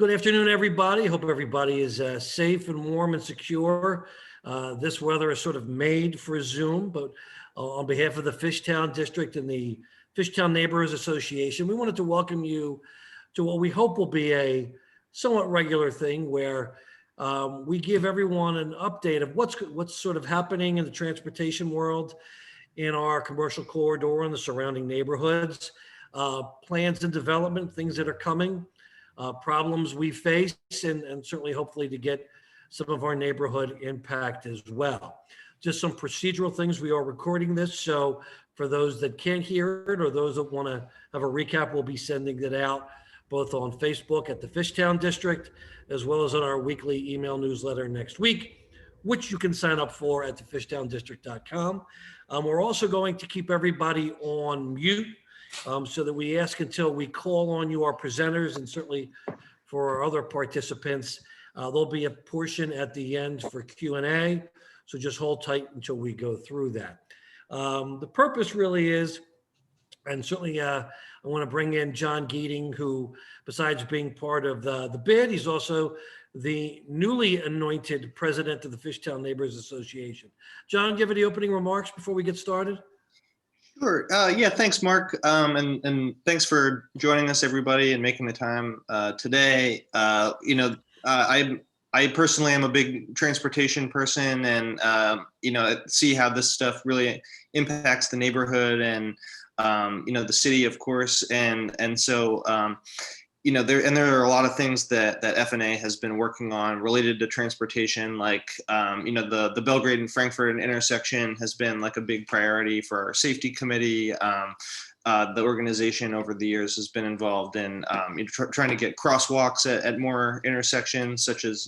Good afternoon, everybody. Hope everybody is safe and warm and secure. This weather is sort of made for Zoom, but on behalf of the Fishtown District and the Fishtown Neighborhoods Association, we wanted to welcome you to what we hope will be a somewhat regular thing where we give everyone an update of what's sort of happening in the transportation world, in our commercial corridor and the surrounding neighborhoods, plans and development, things that are coming, problems we face, and certainly hopefully to get some of our neighborhood impact as well. Just some procedural things. We are recording this, so for those that can't hear it or those that want to have a recap, we'll be sending it out both on Facebook at the Fishtown District, as well as on our weekly email newsletter next week, which you can sign up for at thefishtowndistrict.com. We're also going to keep everybody on mute so that we ask until we call on you, our presenters, and certainly for our other participants. There'll be a portion at the end for Q&A, so just hold tight until we go through that. The purpose really is, and certainly I want to bring in John Geating, who, besides being part of the bid, he's also the newly anointed president of the Fishtown Neighborhoods Association. John, do you have any opening remarks before we get started? Sure. Yeah, thanks, Mark. And thanks for joining us, everybody, and making the time today. I personally am a big transportation person, and see how this stuff really impacts the neighborhood and the city, of course. And so there are a lot of things that FNA has been working on related to transportation, like the Belgrade and Frankfurt intersection has been like a big priority for our safety committee. The organization over the years has been involved in trying to get crosswalks at more intersections, such as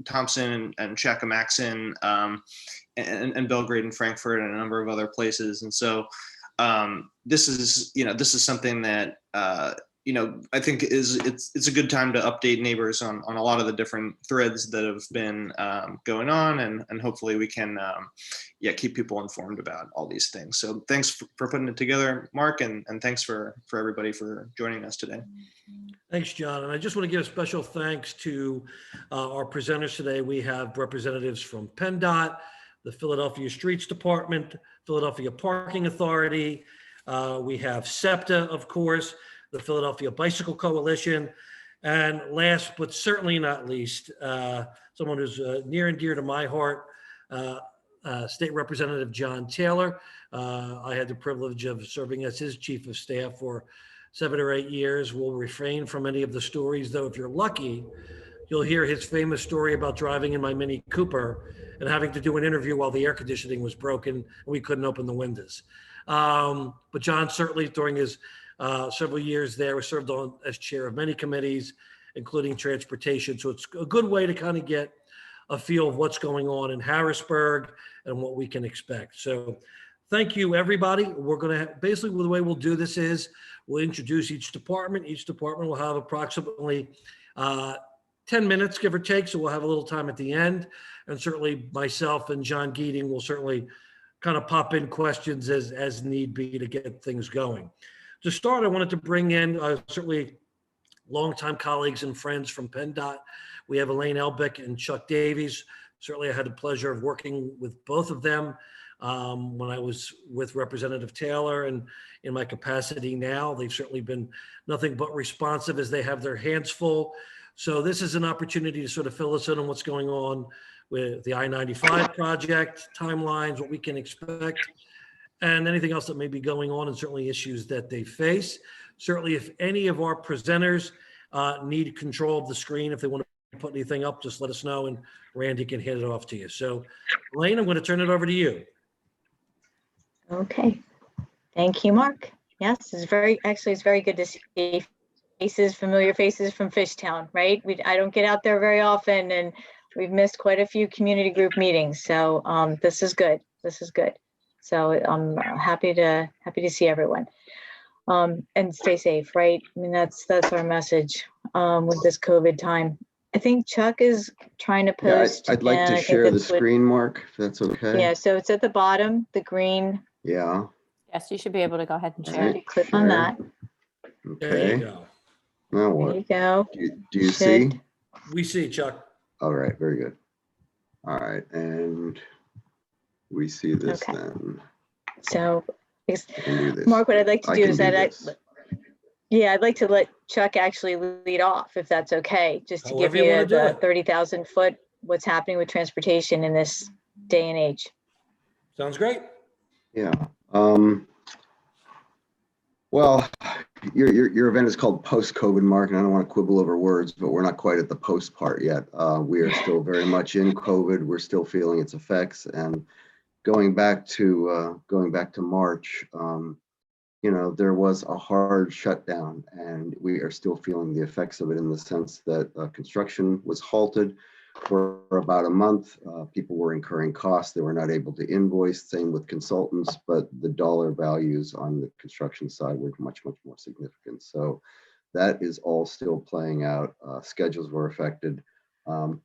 Thompson and Chacamaxon, and Belgrade and Frankfurt, and a number of other places. And so this is something that I think it's a good time to update neighbors on a lot of the different threads that have been going on, and hopefully we can keep people informed about all these things. So thanks for putting it together, Mark, and thanks for everybody for joining us today. Thanks, John. And I just want to give a special thanks to our presenters today. We have representatives from PennDOT, the Philadelphia Streets Department, Philadelphia Parking Authority. We have SEPTA, of course, the Philadelphia Bicycle Coalition, and last but certainly not least, someone who's near and dear to my heart, State Representative John Taylor. I had the privilege of serving as his chief of staff for 7 or 8 years. We'll refrain from any of the stories, though. If you're lucky, you'll hear his famous story about driving in my Mini Cooper and having to do an interview while the air conditioning was broken and we couldn't open the windows. But John, certainly during his several years there, served on as chair of many committees, including transportation. So it's a good way to kind of get a feel of what's going on in Harrisburg and what we can expect. So thank you, everybody. We're going to basically, the way we'll do this is we'll introduce each department. Each department will have approximately 10 minutes, give or take. So we'll have a little time at the end. And certainly myself and John Geating will certainly kind of pop in questions as need be to get things going. To start, I wanted to bring in certainly longtime colleagues and friends from PennDOT. We have Elaine Elbick and Chuck Davies. Certainly I had the pleasure of working with both of them when I was with Representative Taylor, and in my capacity now. They've certainly been nothing but responsive as they have their hands full. So this is an opportunity to sort of fill us in on what's going on with the I-95 project, timelines, what we can expect, and anything else that may be going on, and certainly issues that they face. Certainly, if any of our presenters need control of the screen, if they want to put anything up, just let us know, and Randy can hand it off to you. So, Elaine, I'm going to turn it over to you. Okay. Thank you, Mark. Yes, it's very good to see familiar faces from Fishtown, right? I don't get out there very often, and we've missed quite a few community group meetings. So this is good. This is good. So I'm happy to see everyone, and stay safe, right? I mean, that's our message with this COVID time. I think Chuck is trying to post. Yeah, I'd like to share the screen, Mark, if that's okay. Yeah, so it's at the bottom, the green. Yeah. Yes, you should be able to go ahead and share. Right, click on that. Okay. There you go. Now There what? you go. Do you see? Should- We see, Chuck. All right, very good. All right, and we see this Okay. then. So, I can do this. Mark, what I'd like to I do can is do that this. I'd like to let Chuck actually lead off, if that's okay, just to give However you you wanna do the it. 30,000 foot, what's happening with transportation in this day and age. Sounds great. Yeah. Well, your event is called post-COVID, Mark, and I don't want to quibble over words, but we're not quite at the post part yet. We are still very much in COVID. We're still feeling its effects, and going back to March, there was a hard shutdown, and we are still feeling the effects of it in the sense that construction was halted for about a month. People were incurring costs. They were not able to invoice, same with consultants, but the dollar values on the construction side were much, much more significant. So that is all still playing out. Schedules were affected,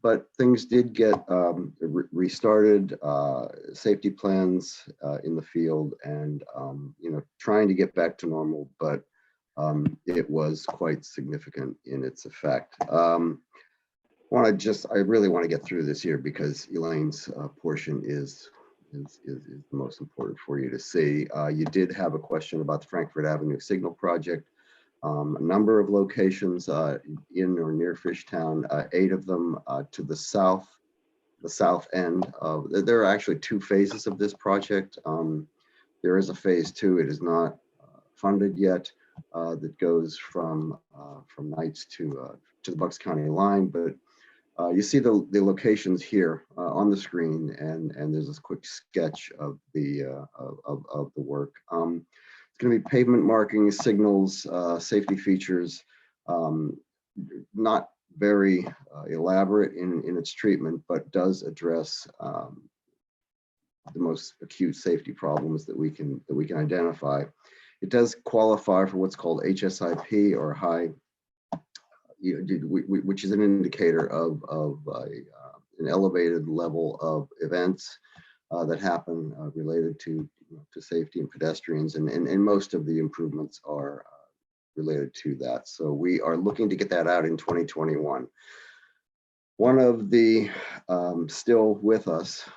but things did get restarted, safety plans in the field, and trying to get back to normal, but it was quite significant in its effect. I really want to get through this here because Elaine's portion is the most important for you to see. You did have a question about the Frankfurt Avenue Signal Project. A number of locations in or near Fishtown, 8 of them to the south end. There are actually 2 phases of this project. There is a phase 2. It is not funded yet. That goes from Knights to the Bucks County line, but you see the locations here on the screen, and there's this quick sketch of the work. It's going to be pavement markings, signals, safety features, not very elaborate in its treatment, but does address the most acute safety problems that we can identify. It does qualify for what's called HSIP, or high, which is an indicator of an elevated level of events that happen related to safety and pedestrians, and most of the improvements are related to that. So we are looking to get that out in 2021. One of the still with us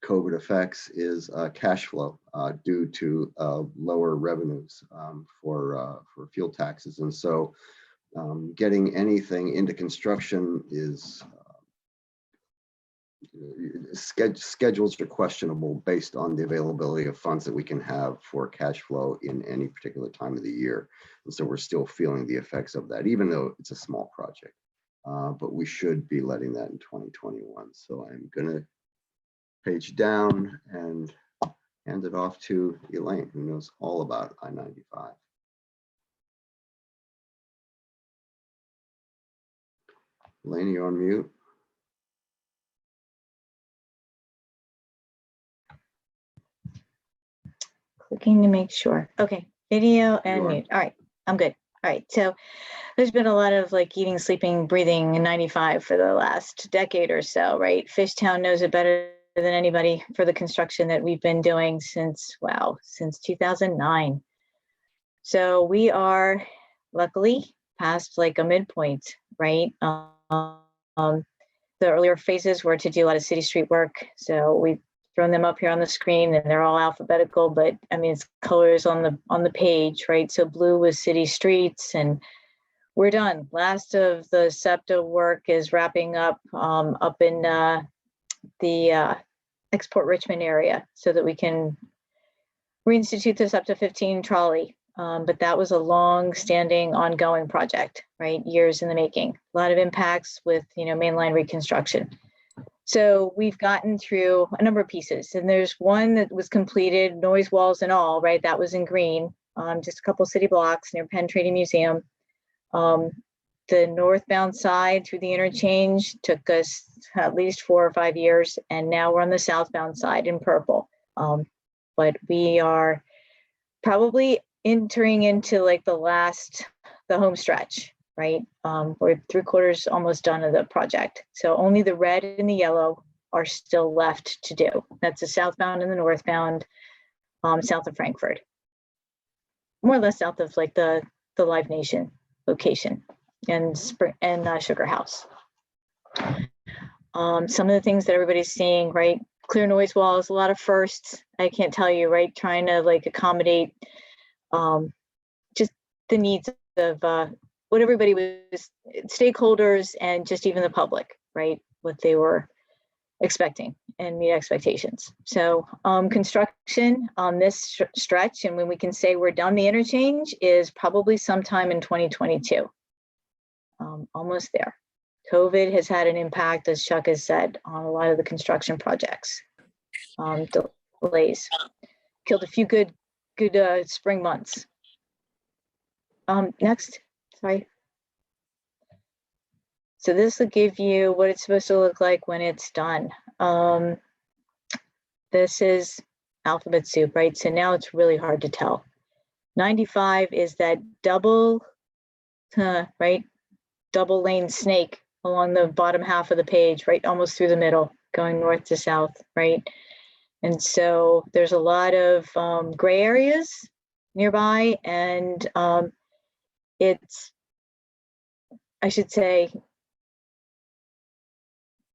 COVID effects is cash flow due to lower revenues for fuel taxes, and so getting anything into construction is schedules are questionable based on the availability of funds that we can have for cash flow in any particular time of the year. And so we're still feeling the effects of that, even though it's a small project. But we should be letting that in 2021. So I'm gonna page down and hand it off to Elaine, who knows all about I-95. Elaine, you're on mute. Clicking to make sure. Okay, video and mute. All right, I'm good. All right, so there's been a lot of eating, sleeping, breathing in 95 for the last decade or so, right? Fishtown knows it better than anybody for the construction that we've been doing since 2009. So we are luckily past a midpoint, right? The earlier phases were to do a lot of city street work. So we've thrown them up here on the screen, and they're all alphabetical, but I mean, it's colors on the page, right? So blue was city streets, and we're done. Last of the SEPTA work is wrapping up up in the Export Richmond area so that we can reinstitute the SEPTA 15 trolley. But that was a long-standing, ongoing project, right? Years in the making. A lot of impacts with mainline reconstruction. So we've gotten through a number of pieces, and there's one that was completed, noise walls and all, right? That was in green, just a couple city blocks near Penn Trading Museum. The northbound side through the interchange took us at least 4 or 5 years, and now we're on the southbound side in purple. But we are probably entering into the home stretch, right? We're 3/4 almost done of the project. So only the red and the yellow are still left to do. That's the southbound and the northbound, south of Frankfurt. More or less south of the Live Nation location. Sugar House. Some of the things that everybody's seeing, right? Clear noise walls, a lot of firsts. I can't tell you, right? Trying to like accommodate just the needs of what everybody was, stakeholders and just even the public, right? What they were expecting and meet expectations. So construction on this stretch, and when we can say we're done the interchange, is probably sometime in 2022. Almost there. COVID has had an impact, as Chuck has said, on a lot of the construction projects. Delays. Killed a few good spring months. Next, sorry. So this will give you what it's supposed to look like when it's done. This is alphabet soup, right? So now it's really hard to tell. 95 is that double, right? Double lane snake along the bottom half of the page, right? Almost through the middle, going north to south, right? And so there's a lot of gray areas nearby, and it's, I should say,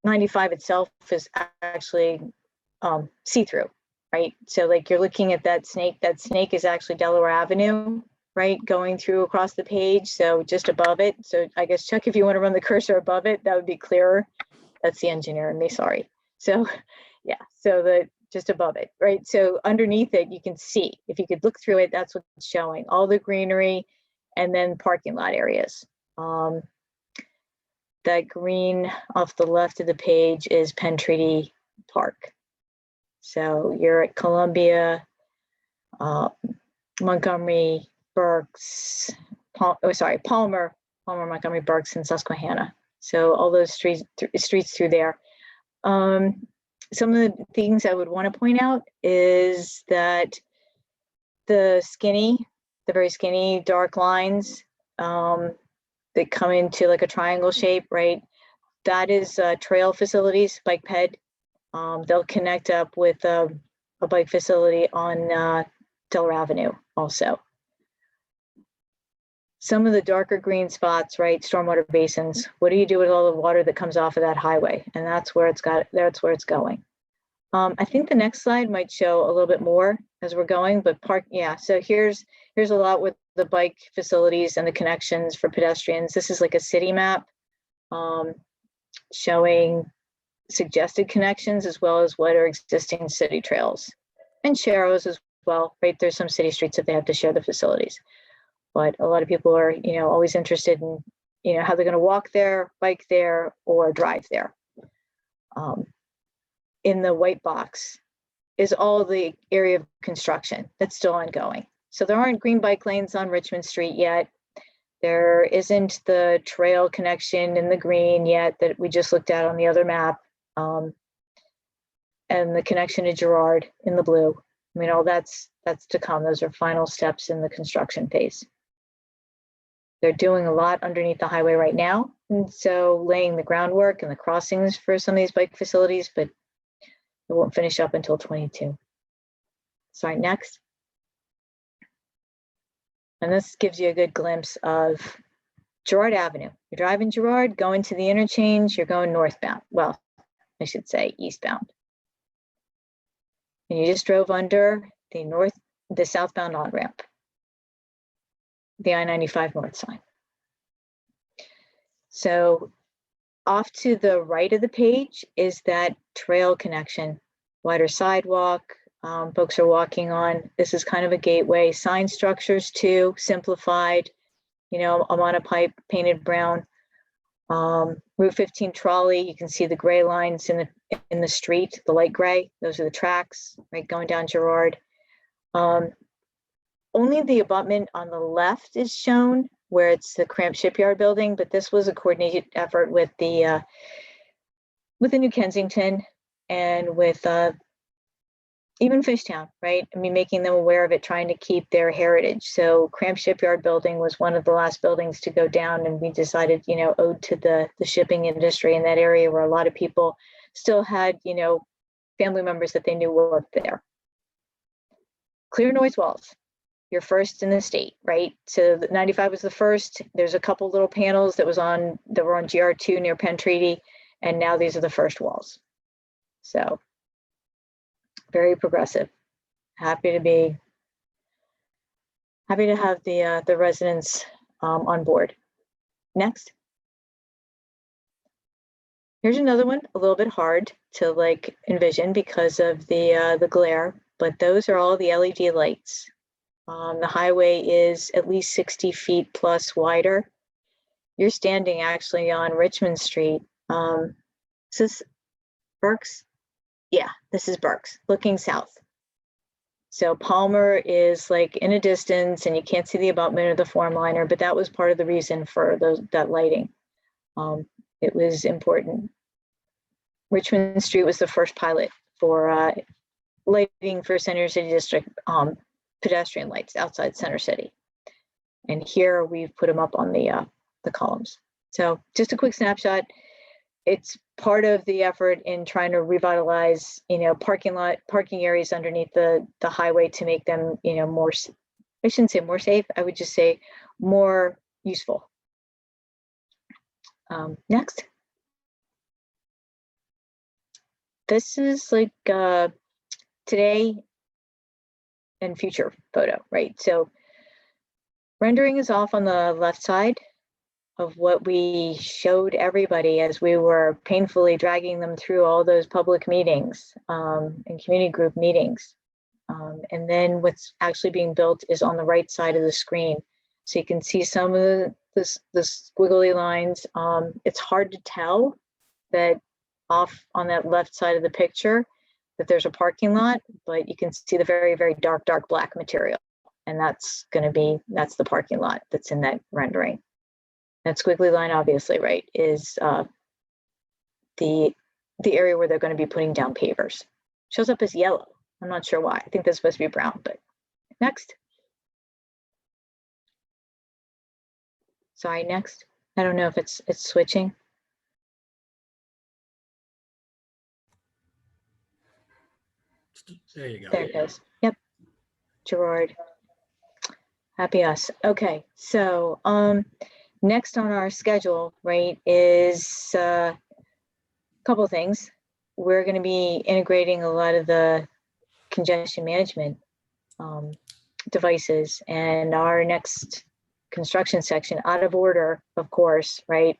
95 itself is actually see-through, right? So like you're looking at that snake is actually Delaware Avenue, right? Going through across the page, so just above it. So I guess, Chuck, if you want to run the cursor above it, that would be clearer. That's the engineer in me, sorry. So yeah, so just above it, right? So underneath it, you can see, if you could look through it, that's what's showing, all the greenery and then parking lot areas. That green off the left of the page is Penn Treaty Park. So you're at Columbia, Montgomery, Berks, Palmer, Montgomery, Berks, and Susquehanna. So all those streets through there. Some of the things I would want to point out is that the very skinny dark lines that come into like a triangle shape, right? That is trail facilities, bike ped. They'll connect up with a bike facility on Delaware Avenue also. Some of the darker green spots, right? Stormwater basins. What do you do with all the water that comes off of that highway? And that's where it's going. I think the next slide might show a little bit more as we're going, but so here's a lot with the bike facilities and the connections for pedestrians. This is like a city map showing suggested connections as well as what are existing city trails and sharrows as well, right? There's some city streets that they have to share the facilities, but a lot of people are, always interested in, how they're going to walk there, bike there, or drive there. In the white box is all the area of construction that's still ongoing. So there aren't green bike lanes on Richmond Street yet. There isn't the trail connection in the green yet that we just looked at on the other map. And the connection to Girard in the blue. I mean, all that's to come. Those are final steps in the construction phase. They're doing a lot underneath the highway right now. And so laying the groundwork and the crossings for some of these bike facilities, but it won't finish up until 22. Sorry, next. And this gives you a good glimpse of Girard Avenue. You're driving Girard, going to the interchange, you're going northbound. Well, I should say eastbound. And you just drove under the southbound on-ramp, the I-95 north sign. So off to the right of the page is that trail connection, wider sidewalk, folks are walking on. This is kind of a gateway. Sign structures too, simplified, a monopipe painted brown. Route 15 trolley, you can see the gray lines in the street, the light gray, those are the tracks, right, going down Girard. Only the abutment on the left is shown where it's the cramped shipyard building, but this was a coordinated effort with the New Kensington and with even Fishtown, right? I mean, making them aware of it, trying to keep their heritage. So cramped shipyard building was one of the last buildings to go down, and we decided, owed to the shipping industry in that area where a lot of people still had, family members that they knew worked there. Clear noise walls. you're first in the state, right? So the 95 was the first. There's a couple little panels that were on GR2 near Penn Treaty, and now these are the first walls. So very progressive. Happy to have the residents on board. Next. Here's another one, a little bit hard to like envision because of the glare, but those are all the LED lights. The highway is at least 60 feet plus wider. You're standing actually on Richmond Street. Is this Berks? Yeah, this is Berks, looking south. So Palmer is like in a distance and you can't see the abutment or the form liner, but that was part of the reason for that lighting. It was important. Richmond Street was the first pilot for lighting for Center City District pedestrian lights outside Center City. And here we've put them up on the columns. So just a quick snapshot. It's part of the effort in trying to revitalize, parking areas underneath the highway to make them, more, I shouldn't say more safe, I would just say more useful. Next. This is like today and future photo, right? So rendering is off on the left side of what we showed everybody as we were painfully dragging them through all those public meetings and community group meetings. And then what's actually being built is on the right side of the screen. So you can see some of the squiggly lines. It's hard to tell that off on that left side of the picture that there's a parking lot, but you can see the very, very dark black material. And that's the parking lot that's in that rendering. That squiggly line, obviously, right, is the area where they're going to be putting down pavers. Shows up as yellow. I'm not sure why. I think that's supposed to be brown, but next. Sorry, next. I don't know if it's switching. There you go. There it goes. Yep. Gerard. Happy us. Okay, so next on our schedule, right, is a couple of things. We're going to be integrating a lot of the congestion management devices, and our next construction section, out of order, of course, right,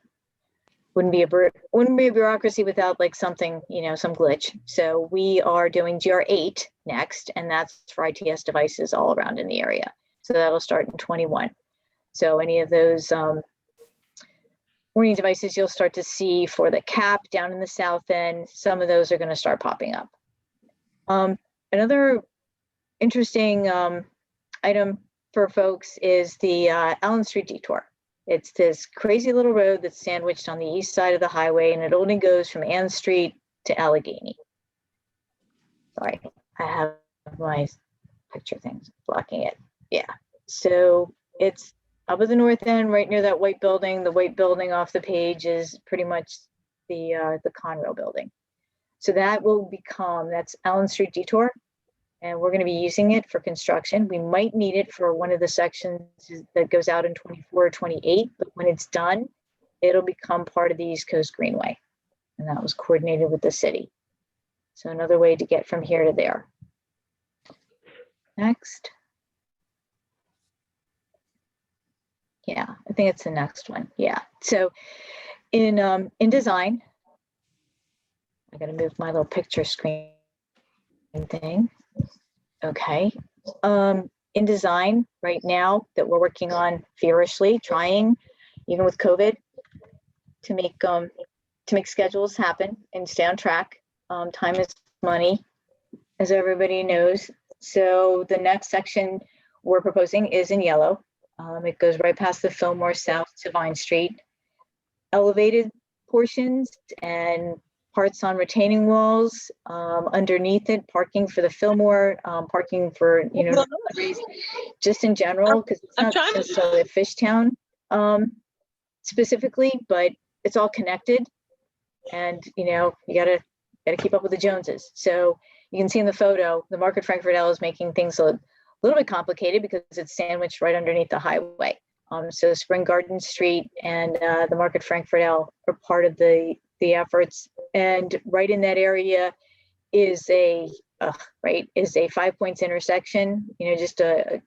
wouldn't be a bureaucracy without like something, some glitch. So we are doing GR8 next, and that's for ITS devices all around in the area. So that'll start in 21. So any of those warning devices you'll start to see for the cap down in the south end, some of those are going to start popping up. Another interesting item for folks is the Allen Street detour. It's this crazy little road that's sandwiched on the east side of the highway, and it only goes from Ann Street to Allegheny. Sorry, I have my picture things blocking it. Yeah, so it's up at the north end, right near that white building. The white building off the page is pretty much the Conrail building. So that will become, that's Allen Street detour, and we're going to be using it for construction. We might need it for one of the sections that goes out in 24 or 28, but when it's done, it'll become part of the East Coast Greenway, and that was coordinated with the city. So another way to get from here to there. Next. Yeah, I think it's the next one. Yeah. So in design, I got to move my little picture screen thing. Okay. In design right now that we're working on feverishly, trying, even with COVID, to make schedules happen and stay on track. Time is money, as everybody knows. So the next section we're proposing is in yellow. It goes right past the Fillmore South to Vine Street. Elevated portions and parts on retaining walls, underneath it, parking for the Fillmore, parking for, just in general, because it's not necessarily a Fishtown specifically, but it's all connected. And, you gotta keep up with the Joneses. So you can see in the photo, the Market Frankfurt L is making things little bit complicated because it's sandwiched right underneath the highway. So Spring Garden Street and the Market Frankfurt L are part of the efforts. And right in that area is a 5 points intersection, just a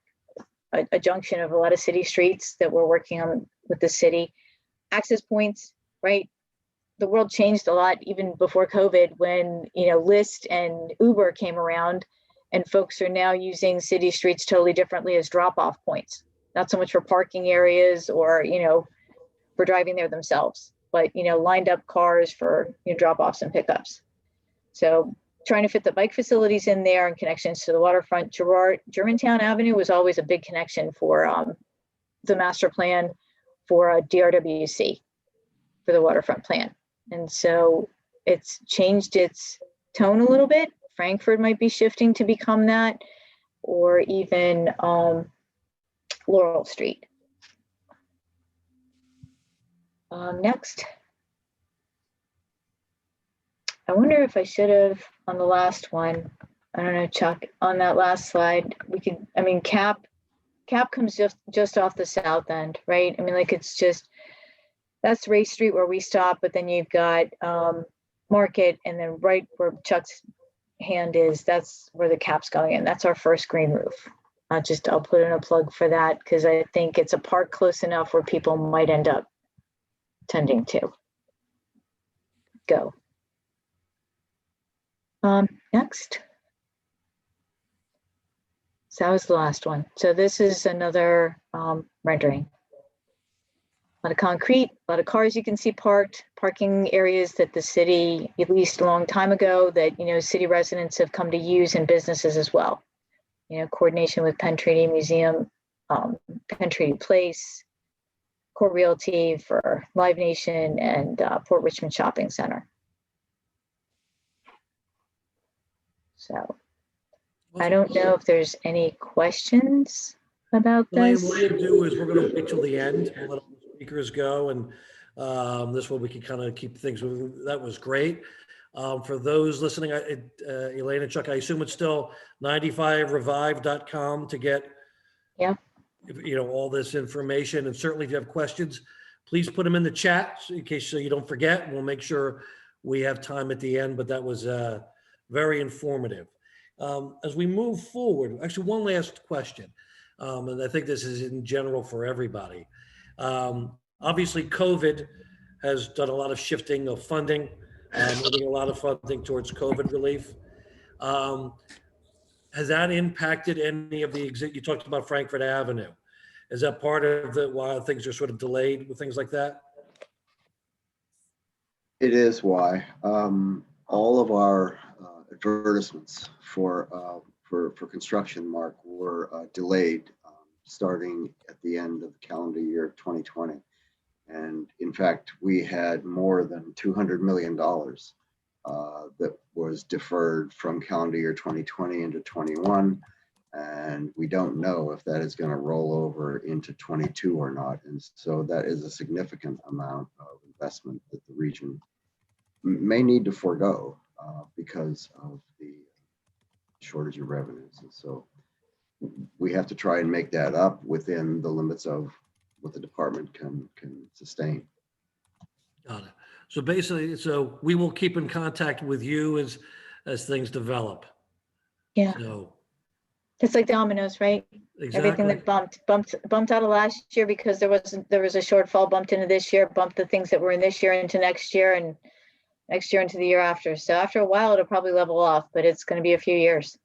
junction of a lot of city streets that we're working on with the city. Access points, right? The world changed a lot even before COVID when, Lyft and Uber came around, and folks are now using city streets totally differently as drop-off points. Not so much for parking areas or, for driving there themselves, but, lined up cars for drop-offs and pickups. So trying to fit the bike facilities in there and connections to the waterfront. Germantown Avenue was always a big connection for the master plan for DRWC for the waterfront plan. And so it's changed its tone a little bit. Frankfurt might be shifting to become that, or even Laurel Street. Next. I wonder if I should have, on the last one, I don't know, Chuck, on that last slide, CAP comes just off the south end, right? That's Ray Street where we stop, but then you've got Market, and then right where Chuck's hand is, that's where the CAP's going in. That's our first green roof. I'll put in a plug for that because I think it's a park close enough where people might end up tending to go. Next. So that was the last one. So this is another rendering. A lot of concrete, a lot of cars you can see parked, parking areas that the city, at least a long time ago, that, city residents have come to use, and businesses as well. Coordination with Penn Treaty Museum, Penn Treaty Place, Core Realty for Live Nation, and Port Richmond Shopping Center. So I don't know if there's any questions about Elaine, this. what we'll do is we're going to wait till the end. We'll let all the speakers go, and this way we can kind of keep things moving. That was great. For those listening, Elaine and Chuck, I assume it's still 95revive.com to get all this information. And certainly if you have questions, please put them in the chat in case so you don't forget. We'll make sure we have time at the end, but that was very informative. As we move forward, actually one last question. And I think this is in general for everybody. Obviously, COVID has done a lot of shifting of funding, moving a lot of funding towards COVID relief. Has that impacted any of the you talked about Frankfurt Avenue? Is that part of why things are sort of delayed with things like that? It is why all of our advertisements for construction, Mark, were delayed starting at the end of the calendar year 2020. And in fact, we had more than $200 million that was deferred from calendar year 2020 into 21. And we don't know if that is going to roll over into 22 or not. And so that is a significant amount of investment that the region may need to forego because of the shortage of revenues. And so we have to try and make that up within the limits of what the department can sustain. Got it. So basically, so we will keep in contact with you as things develop. Yeah. So it's like dominoes, right? exactly. Everything that bumped out of last year because there was a shortfall bumped into this year, bumped the things that were in this year into next year, and next year into the year after. So after a while, it'll probably level off, but it's going to be a few years.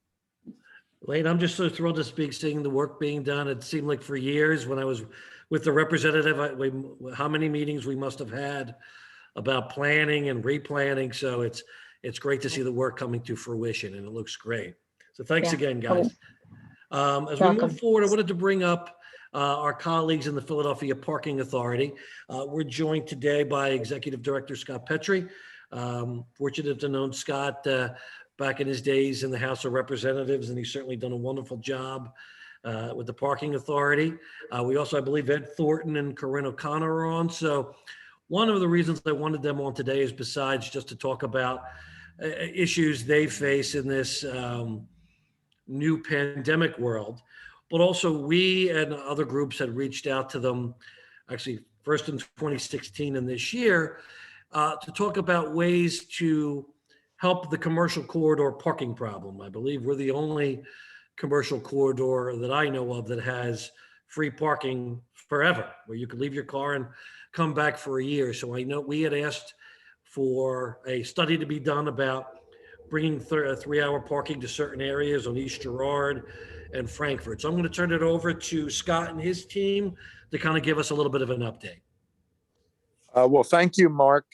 Elaine, I'm just so thrilled to seeing the work being done. It seemed like for years when I was with the representative, how many meetings we must have had about planning and replanning. So it's great to see the work coming to fruition, and it looks great. So thanks again, guys. As we move forward, I wanted to bring up our colleagues in the Philadelphia Parking Authority. We're joined today by Executive Director Scott Petrie. Fortunate to know Scott back in his days in the House of Representatives, and he's certainly done a wonderful job with the Parking Authority. We also, I believe, Ed Thornton and Corinne O'Connor are on. So one of the reasons I wanted them on today is besides just to talk about issues they face in this new pandemic world, but also we and other groups had reached out to them, actually first in 2016 and this year, to talk about ways to help the commercial corridor parking problem. I believe we're the only commercial corridor that I know of that has free parking forever, where you can leave your car and come back for a year. So I know we had asked for a study to be done about bringing 3-hour parking to certain areas on East Girard and Frankfurt. So I'm going to turn it over to Scott and his team to kind of give us a little bit of an update. Well, thank you, Mark,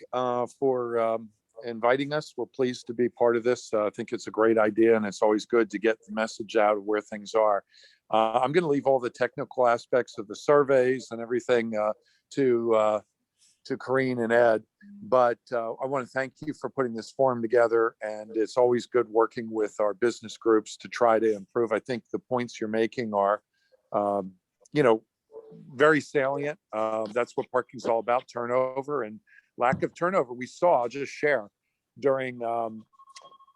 for inviting us. We're pleased to be part of this. I think it's a great idea, and it's always good to get the message out of where things are. I'm going to leave all the technical aspects of the surveys and everything to Corinne and Ed, but I want to thank you for putting this forum together, and it's always good working with our business groups to try to improve. I think the points you're making are, very salient. That's what parking is all about, turnover and lack of turnover. We saw, I'll just share, during the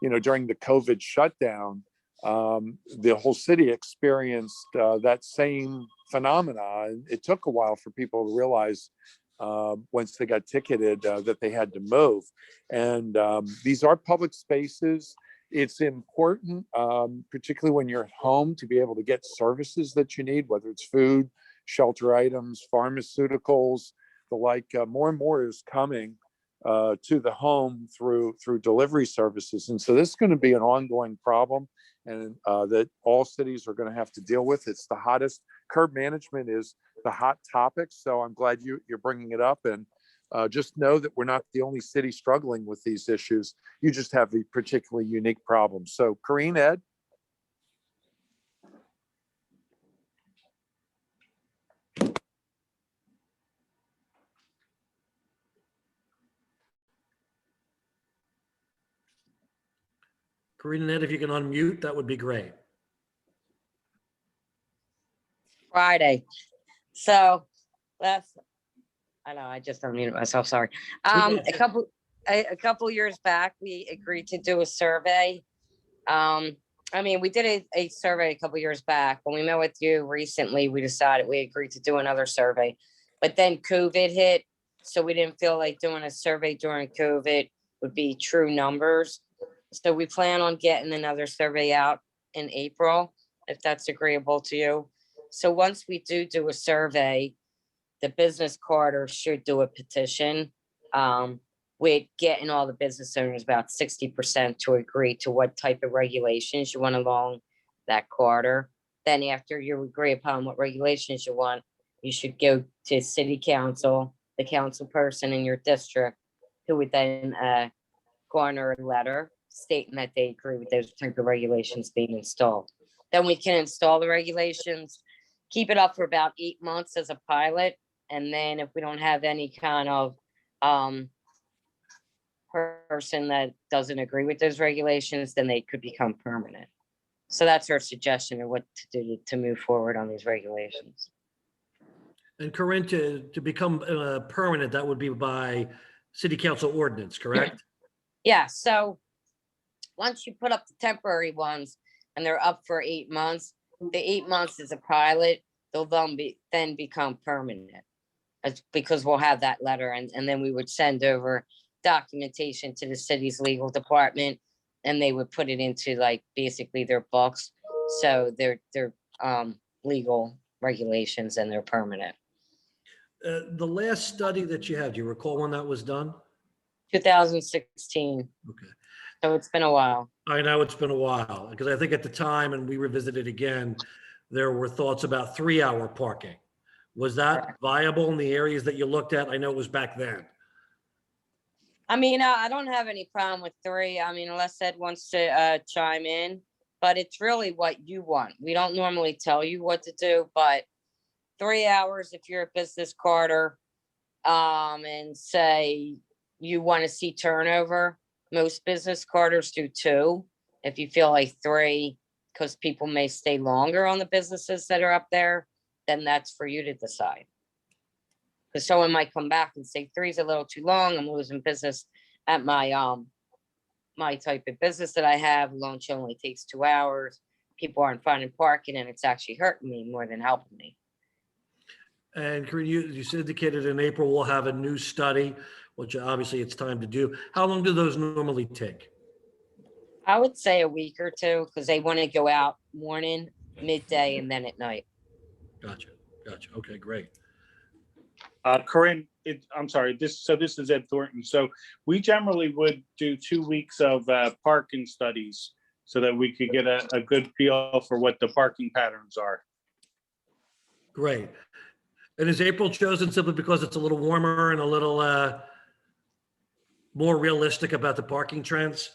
COVID shutdown, the whole city experienced that same phenomena. It took a while for people to realize once they got ticketed that they had to move. And these are public spaces. It's important, particularly when you're at home, to be able to get services that you need, whether it's food, shelter items, pharmaceuticals, the like. More and more is coming to the home through delivery services. And so this is going to be an ongoing problem, and that all cities are going to have to deal with. It's the hottest. Curb management is the hot topic. So I'm glad you're bringing it up. And just know that we're not the only city struggling with these issues. You just have a particularly unique problem. So Corinne, Ed? Corinne and Ed, if you can unmute, that would be great. Friday. So I know I just unmuted myself, sorry. A couple years back, we agreed to do a survey. We did a survey a couple years back. When we met with you recently, we decided we agreed to do another survey, but then COVID hit. So we didn't feel like doing a survey during COVID would be true numbers. So we plan on getting another survey out in April, if that's agreeable to you. So once we do a survey, the business corridor should do a petition with getting all the business owners, about 60%, to agree to what type of regulations you want along that corridor. Then after you agree upon what regulations you want, you should go to city council, the council person in your district, who would then garner a letter stating that they agree with those type of regulations being installed. Then we can install the regulations, keep it up for about 8 months as a pilot. And then if we don't have any kind of person that doesn't agree with those regulations, then they could become permanent. So that's our suggestion of what to do to move forward on these regulations. And Corinne, to become permanent, that would be by city council ordinance, correct? Yeah, so once you put up the temporary ones and they're up for 8 months, the 8 months is a pilot, they'll then become permanent. Because we'll have that letter, and then we would send over documentation to the city's legal department, and they would put it into like basically their books. So they're legal regulations and they're permanent. The last study that you had, do you recall when that was done? 2016. Okay. So it's been a while. I know it's been a while, because I think at the time, and we revisited again, there were thoughts about 3-hour parking. Was that viable in the areas that you looked at? I know it was back then. I don't have any problem with 3. Unless Ed wants to chime in, but it's really what you want. We don't normally tell you what to do, but 3 hours, if you're a business corridor, and say you want to see turnover, most business corridors do 2. If you feel like 3, because people may stay longer on the businesses that are up there, then that's for you to decide. Because someone might come back and say 3 is a little too long. I'm losing business at my my type of business that I have. Lunch only takes 2 hours. people aren't finding parking and it's actually hurting me more than helping me. And Corinne, you indicated in April we'll have a new study, which obviously it's time to do. How long do those normally take? I would say a week or two, because they want to go out morning, midday, and then at night. Gotcha. Okay, great. Corinne, I'm sorry, this is Ed Thornton. So we generally would do 2 weeks of parking studies so that we could get a good feel for what the parking patterns are. Great. And is April chosen simply because it's a little warmer and a little more realistic about the parking trends?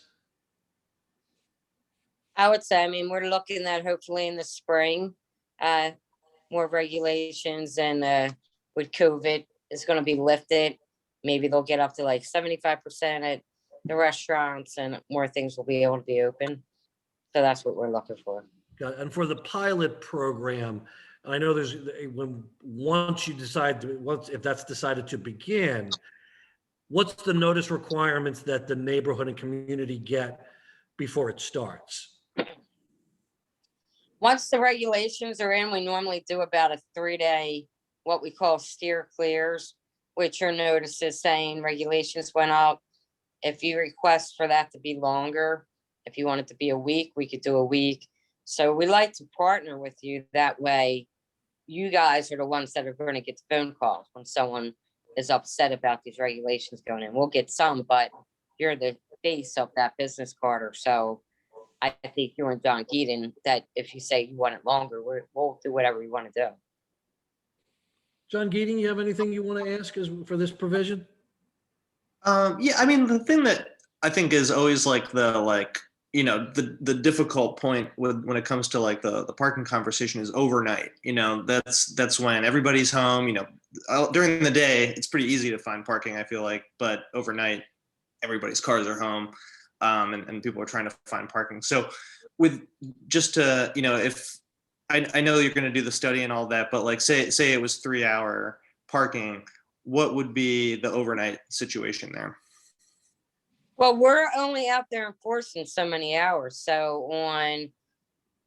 I would say, I mean, we're looking at hopefully in the spring, more regulations and with COVID is going to be lifted. Maybe they'll get up to like 75% at the restaurants and more things will be able to be open. So that's what we're looking for. And for the pilot program, I know there's once if that's decided to begin, what's the notice requirements that the neighborhood and community get before it starts? Once the regulations are in, we normally do about a 3-day, what we call steer clears, which are notices saying regulations went up. If you request for that to be longer, if you want it to be a week, we could do a week. So we like to partner with you. That way, you guys are the ones that are going to get the phone calls when someone is upset about these regulations going in. We'll get some, but you're the face of that business card. So I think you and John Geeden, that if you say you want it longer, we'll do whatever we want to do. John Geeding, you have anything you want to ask for this provision? Yeah, I mean, the thing that I think is always like the difficult point when it comes to like the parking conversation is overnight. That's when everybody's home. During the day it's pretty easy to find parking, I feel like, but overnight everybody's cars are home, and people are trying to find parking. So with just to if I know you're going to do the study and all that, but like say it was 3-hour parking, what would be the overnight situation there? Well, we're only out there enforcing so many hours. So on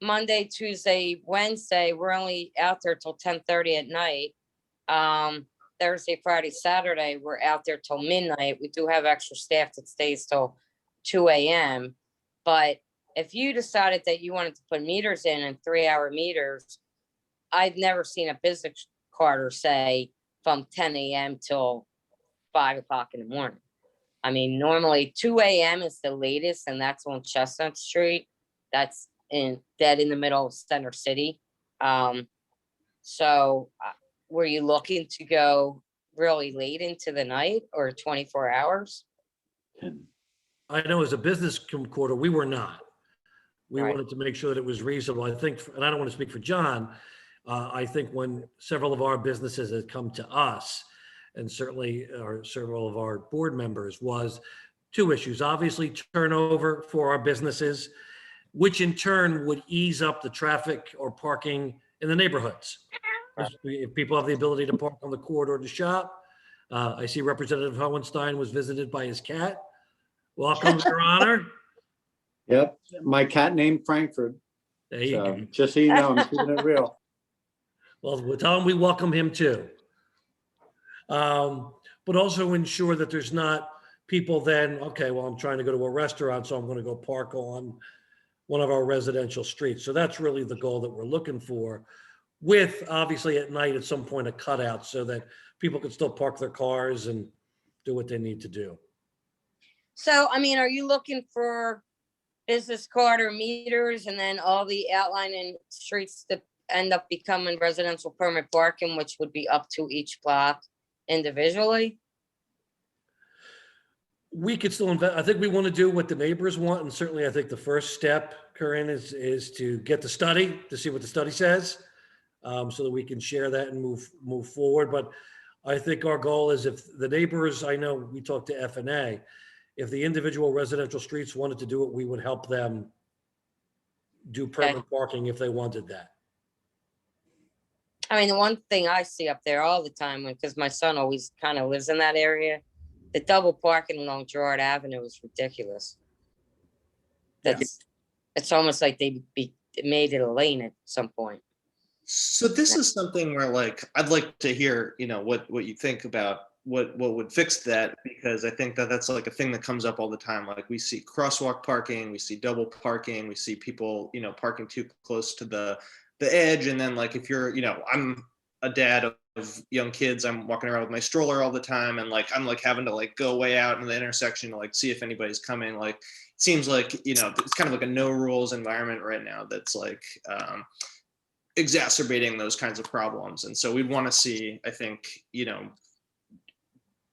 Monday, Tuesday, Wednesday, we're only out there till 10:30 at night. Thursday, Friday, Saturday, we're out there till midnight. We do have extra staff that stays till 2 a.m. But if you decided that you wanted to put meters in and 3-hour meters, I've never seen a business carder say from 10 a.m. till 5 o'clock in the morning. I mean, normally 2 a.m. is the latest, and that's on Chestnut Street. That's dead in the middle of Center City. So were you looking to go really late into the night or 24 hours? I know as a business quarter, we were not. We Right. wanted to make sure that it was reasonable. I think, and I don't want to speak for John, I think when several of our businesses had come to us, and certainly several of our board members, was 2 issues. Obviously, turnover for our businesses, which in turn would ease up the traffic or parking in the neighborhoods. If people have the ability to park on the corridor to shop. I see Representative Hohenstein was visited by his cat. Welcome, Your Honor. Yep, my cat named Frankfurt. There you So go. just so you know, I'm keeping it real. Well, we'll tell him we welcome him too. But also ensure that there's not people then, okay, well, I'm trying to go to a restaurant, so I'm going to go park on one of our residential streets. So that's really the goal that we're looking for, with obviously at night at some point a cutout so that people can still park their cars and do what they need to do. So, I mean, are you looking for business card or meters and then all the outlining streets to end up becoming residential permit parking, which would be up to each block individually? We could still invest. I think we want to do what the neighbors want. And certainly I think the first step, Corinne, is to get the study, to see what the study says, so that we can share that and move forward. But I think our goal is, if the neighbors, I know we talked to F&A, if the individual residential streets wanted to do it, we would help them do permit parking if they wanted that. I mean, the one thing I see up there all the time, because my son always kind of lives in that area, the double parking along Girard Avenue is ridiculous. It's almost like they'd be made it a lane at some point. So this is something where like I'd like to hear, what you think about what would fix that, because I think that that's like a thing that comes up all the time. Like we see crosswalk parking, we see double parking, we see people, parking too close to the edge. And then like if you're, I'm a dad of young kids, I'm walking around with my stroller all the time, and like I'm like having to like go way out in the intersection to like see if anybody's coming. Like it seems like, it's kind of like a no rules environment right now that's like exacerbating those kinds of problems. And so we'd want to see, I think,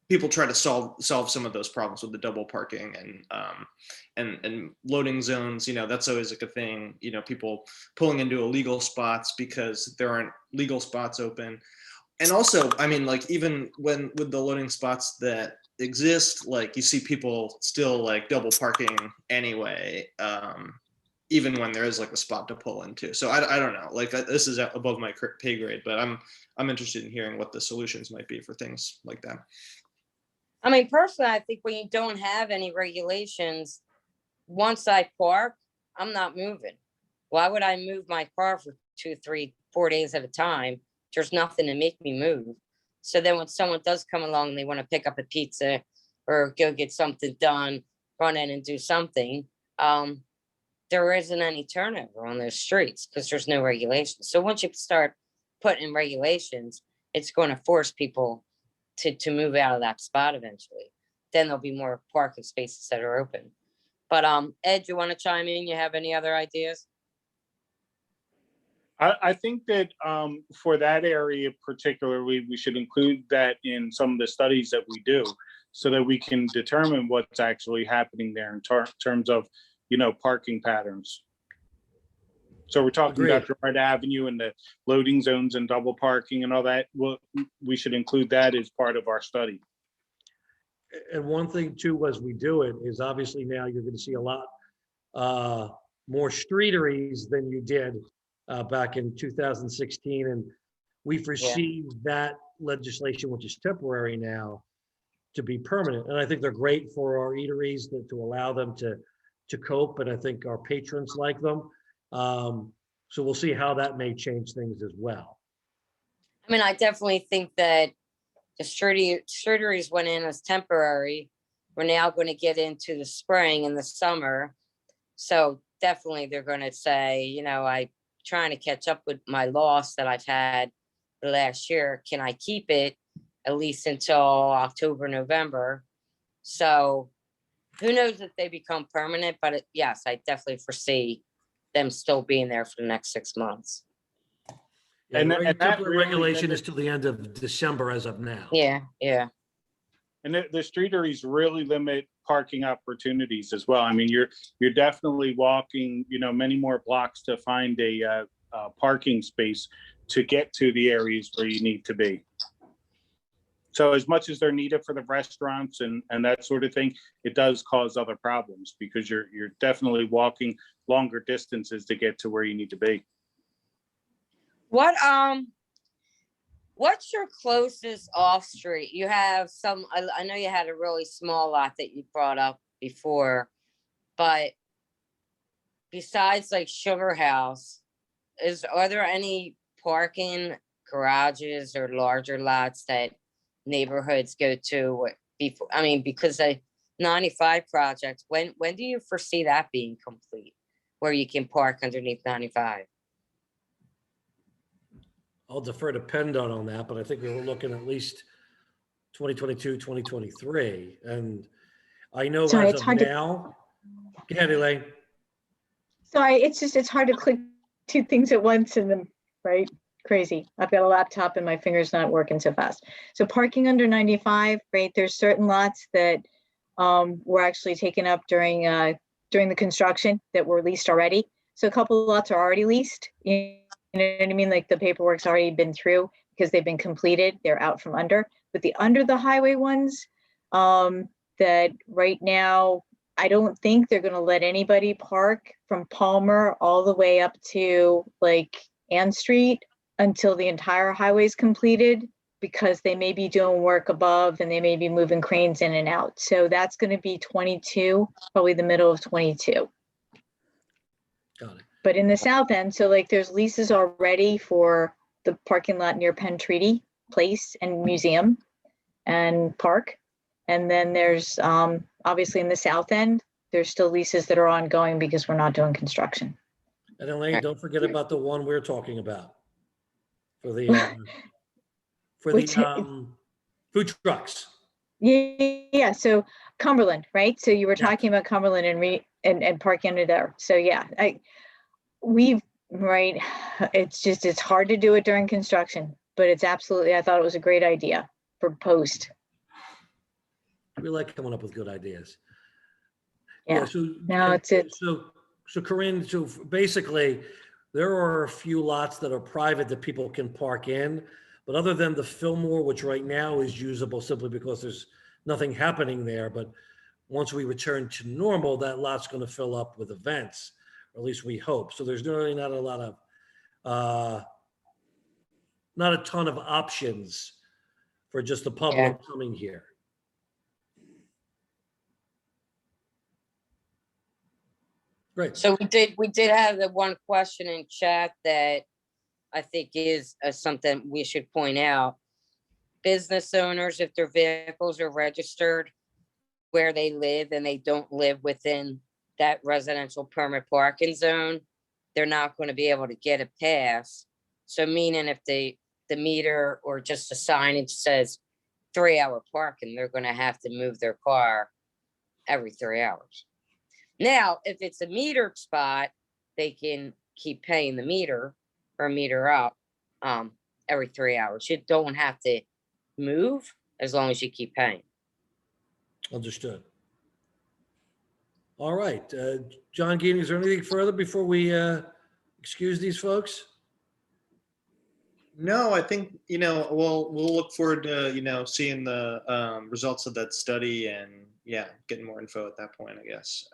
people try to solve some of those problems with the double parking and loading zones. That's always like a thing, people pulling into illegal spots because there aren't legal spots open. And also, I mean, like even with the loading spots that exist, like you see people still like double parking anyway, even when there is like a spot to pull into. So I don't know, like this is above my pay grade, but I'm interested in hearing what the solutions might be for things like that. I mean, personally, I think when you don't have any regulations, once I park, I'm not moving. Why would I move my car for 2, 3, 4 days at a time? There's nothing to make me move. So then when someone does come along and they want to pick up a pizza or go get something done, run in and do something, there isn't any turnover on those streets because there's no regulations. So once you start putting in regulations, it's going to force people to move out of that spot eventually. Then there'll be more parking spaces that are open. But Ed, you want to chime in? You have any other ideas? I think that for that area particularly, we should include that in some of the studies that we do so that we can determine what's actually happening there in terms of, parking patterns. So we're talking about Gerard Avenue and the loading zones and double parking and all that. Well, we should include that as part of our study. And one thing too, as we do it, is obviously now you're going to see a lot more streeteries than you did back in 2016. And we foresee that legislation, which is temporary now, to be permanent. And I think they're great for our eateries to allow them to cope. And I think our patrons like them. So we'll see how that may change things as well. I mean, I definitely think that the streeteries went in as temporary. We're now going to get into the spring and the summer. So definitely they're going to say, I'm trying to catch up with my loss that I've had the last year. Can I keep it at least until October, November? So who knows if they become permanent, but yes, I definitely foresee them still being there for the next 6 months. And that temporary really regulation limits- is till the end of December as of now. Yeah. And the streeteries really limit parking opportunities as well. I mean, you're definitely walking, many more blocks to find a parking space to get to the areas where you need to be. So as much as they're needed for the restaurants and that sort of thing, it does cause other problems because you're definitely walking longer distances to get to where you need to be. What's your closest off street? You have some, I know you had a really small lot that you brought up before, but besides like Sugar House, are there any parking garages or larger lots that neighborhoods go to before? I mean, because the 95 project, when do you foresee that being complete, where you can park underneath 95? I'll defer to PennDOT on that, but I think we were looking at least 2022, 2023. And I know Sorry, as it's of hard to- now, go ahead, Elaine. Sorry, it's hard to click 2 things at once and then, right? Crazy. I've got a laptop and my finger's not working so fast. So parking under 95, right? There's certain lots that were actually taken up during the construction that were leased already. So a couple of lots are already leased. You know what I mean? Like the paperwork's already been through because they've been completed. They're out from under. But the under the highway ones, that right now, I don't think they're going to let anybody park from Palmer all the way up to like Ann Street until the entire highway is completed, because they may be doing work above and they may be moving cranes in and out. So that's going to be 22, probably the middle of 22. Got it. But in the south end, so like there's leases already for the parking lot near Penn Treaty Place and Museum and Park. And then there's obviously in the south end, there's still leases that are ongoing because we're not doing construction. And Elaine, don't forget about the one we're talking about for the Which- food trucks. Yeah. So Cumberland, right? So you were Yeah. talking about Cumberland and parking under there. So yeah, right. It's hard to do it during construction, but it's absolutely, I thought it was a great idea for post. We like coming up with good ideas. Yeah. So No, it's So Corinne, so basically, there are a few lots that are private that people can park in, but other than the Fillmore, which right now is usable simply because there's nothing happening there, but once we return to normal, that lot's going to fill up with events, or at least we hope. So there's really not a lot of, not a ton of options for just the public coming here. Great. So we did have the one question in chat that I think is something we should point out. Business owners, if their vehicles are registered where they live and they don't live within that residential permit parking zone, they're not going to be able to get a pass. So meaning if the meter or just the signage says 3-hour parking, they're going to have to move their car every 3 hours. Now, if it's a metered spot, they can keep paying the meter or meter up every 3 hours. You don't have to move as long as you keep paying. Understood. All right. John Geaney, is there anything further before we excuse these folks? No, I think, we'll look forward to, seeing the results of that study and getting more info at that point, I guess.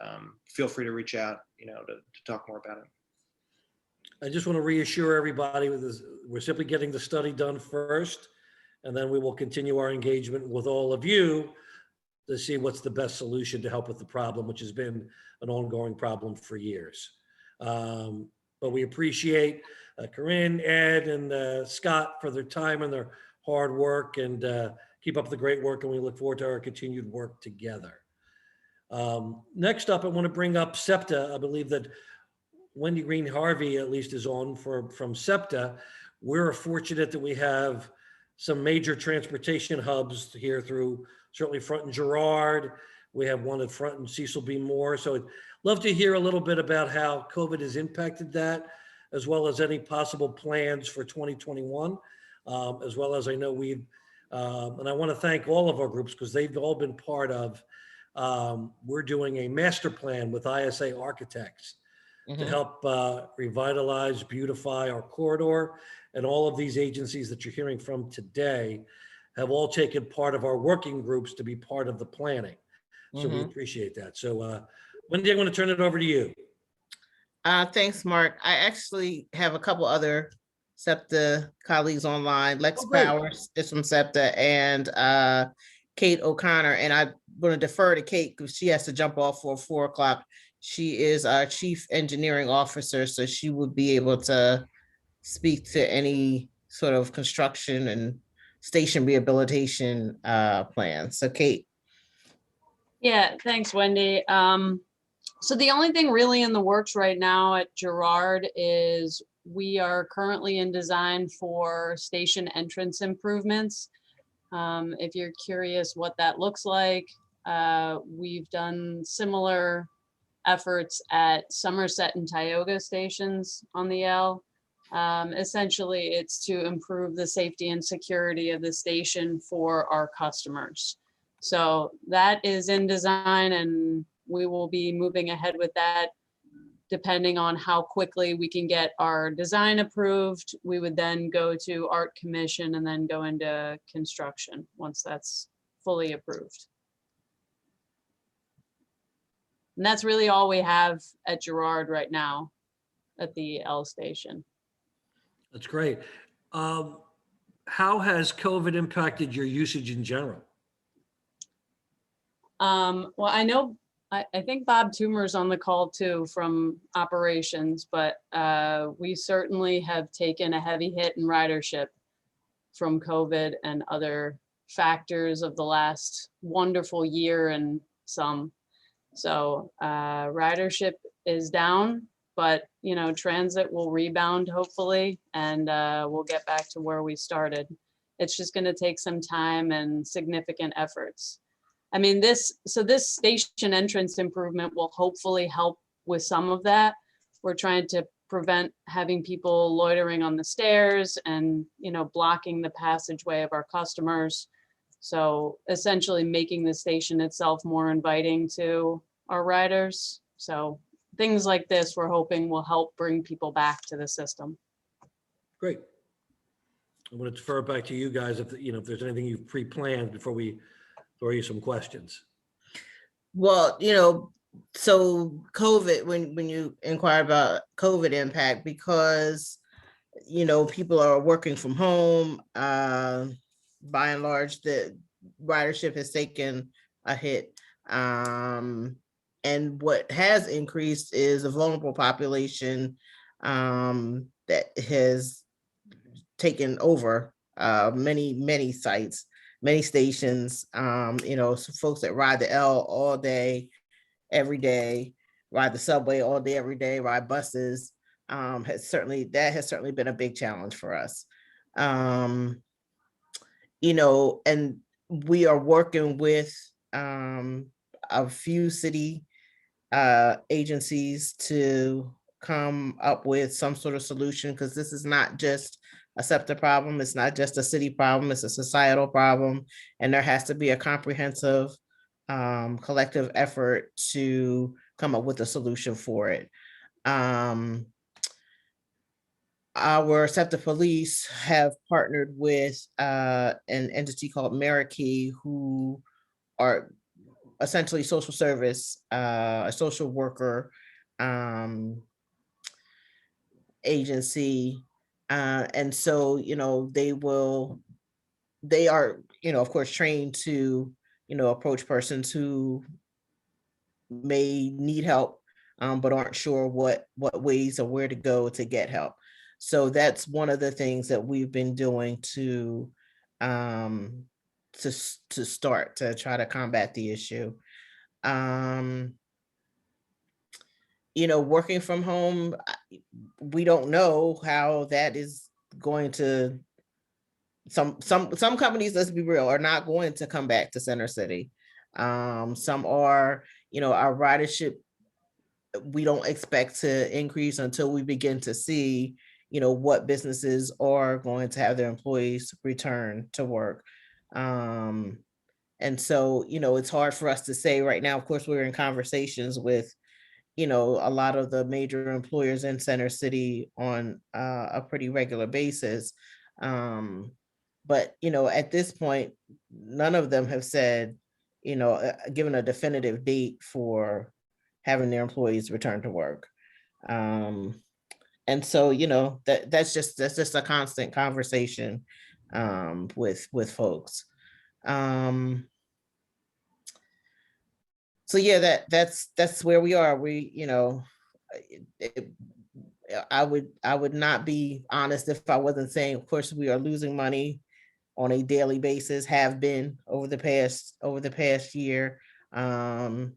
Feel free to reach out, to talk more about it. I just want to reassure everybody with this, we're simply getting the study done first, and then we will continue our engagement with all of you to see what's the best solution to help with the problem, which has been an ongoing problem for years. But we appreciate Corinne, Ed, and Scott for their time and their hard work, and keep up the great work, and we look forward to our continued work together. Next up, I want to bring up SEPTA. I believe that Wendy Green Harvey at least is on from SEPTA. We're fortunate that we have some major transportation hubs here through certainly Front and Girard. We have one at Front and Cecil B. Moore. So I'd love to hear a little bit about how COVID has impacted that, as well as any possible plans for 2021, as well as I know we've, and I want to thank all of our groups because they've all been part of, we're doing a master plan with ISA Architects to help revitalize, beautify our corridor. And all of these agencies that you're hearing from today have all taken part of our working groups to be part of the planning. So we appreciate that. So Wendy, I'm going to turn it over to you. Thanks, Mark. I actually have a couple other SEPTA colleagues online. Lex Oh, great. Powers is from SEPTA, and Kate O'Connor. And I'm going to defer to Kate because she has to jump off for 4 o'clock. She is our Chief Engineering Officer, so she would be able to speak to any sort of construction and station rehabilitation plans. So Kate. Yeah, thanks, Wendy. So the only thing really in the works right now at Girard is we are currently in design for station entrance improvements. If you're curious what that looks like, we've done similar efforts at Somerset and Tioga stations on the L. Essentially, it's to improve the safety and security of the station for our customers. So that is in design, and we will be moving ahead with that. Depending on how quickly we can get our design approved, we would then go to Art Commission and then go into construction once that's fully approved. And that's really all we have at Girard right now at the L station. That's great. How has COVID impacted your usage in general? Well, I know I think Bob Toomer's on the call too from operations, but we certainly have taken a heavy hit in ridership from COVID and other factors of the last wonderful year and some. So ridership is down, but you know, transit will rebound hopefully, and we'll get back to where we started. It's just going to take some time and significant efforts. I mean, this station entrance improvement will hopefully help with some of that. We're trying to prevent having people loitering on the stairs and, you know, blocking the passageway of our customers. So essentially making the station itself more inviting to our riders. So things like this, we're hoping will help bring people back to the system. Great. I'm going to defer it back to you guys if, you know, if there's anything you've pre-planned before we throw you some questions. Well, you know, so COVID, when you inquire about COVID impact, because, you know, people are working from home, by and large, the ridership has taken a hit. And what has increased is a vulnerable population that has taken over many sites, many stations, you know, some folks that ride the L all day, every day, ride the subway all day, every day, ride buses, has certainly been a big challenge for us. You know, and we are working with a few city agencies to come up with some sort of solution, because this is not just a SEPTA problem, it's not just a city problem, it's a societal problem, and there has to be a comprehensive collective effort to come up with a solution for it. Our SEPTA police have partnered with an entity called Marikey, who are essentially social service, a social worker agency. And so, you know, they are, you know, of course, trained to, you know, approach persons who may need help, but aren't sure what ways or where to go to get help. So that's one of the things that we've been doing to start to try to combat the issue. You know, working from home, we don't know how that is going to, some companies, let's be real, are not going to come back to Center City. Some are, you know, our ridership, we don't expect to increase until we begin to see, you know, what businesses are going to have their employees return to work. And so, you know, it's hard for us to say right now. Of course, we're in conversations with, you know, a lot of the major employers in Center City on a pretty regular basis. But, you know, at this point, none of them have said, you know, given a definitive date for having their employees return to work. And so, you know, that's just a constant conversation with folks. So yeah, that's where we are. We, you know, I would not be honest if I wasn't saying, of course, we are losing money on a daily basis, have been over the past year. And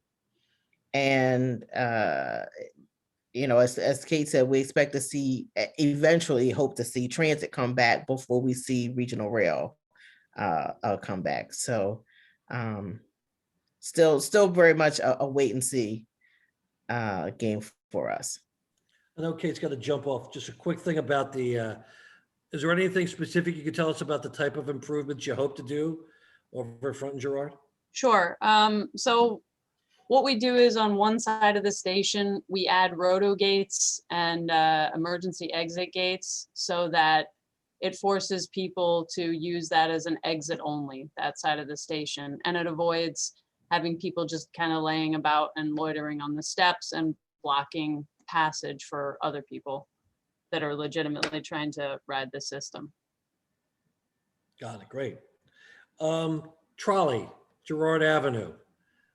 you know, as Kate said, we expect to see, eventually hope to see transit come back before we see regional rail come back. So still very much a wait and see game for us. I know Kate's got to jump off. Just a quick thing about the, is there anything specific you could tell us about the type of improvements you hope to do over Front and Girard? Sure. So what we do is on one side of the station, we add roto gates and emergency exit gates so that it forces people to use that as an exit only, that side of the station. And it avoids having people just kind of laying about and loitering on the steps and blocking passage for other people that are legitimately trying to ride the system. Got it. Great. Trolley, Girard Avenue.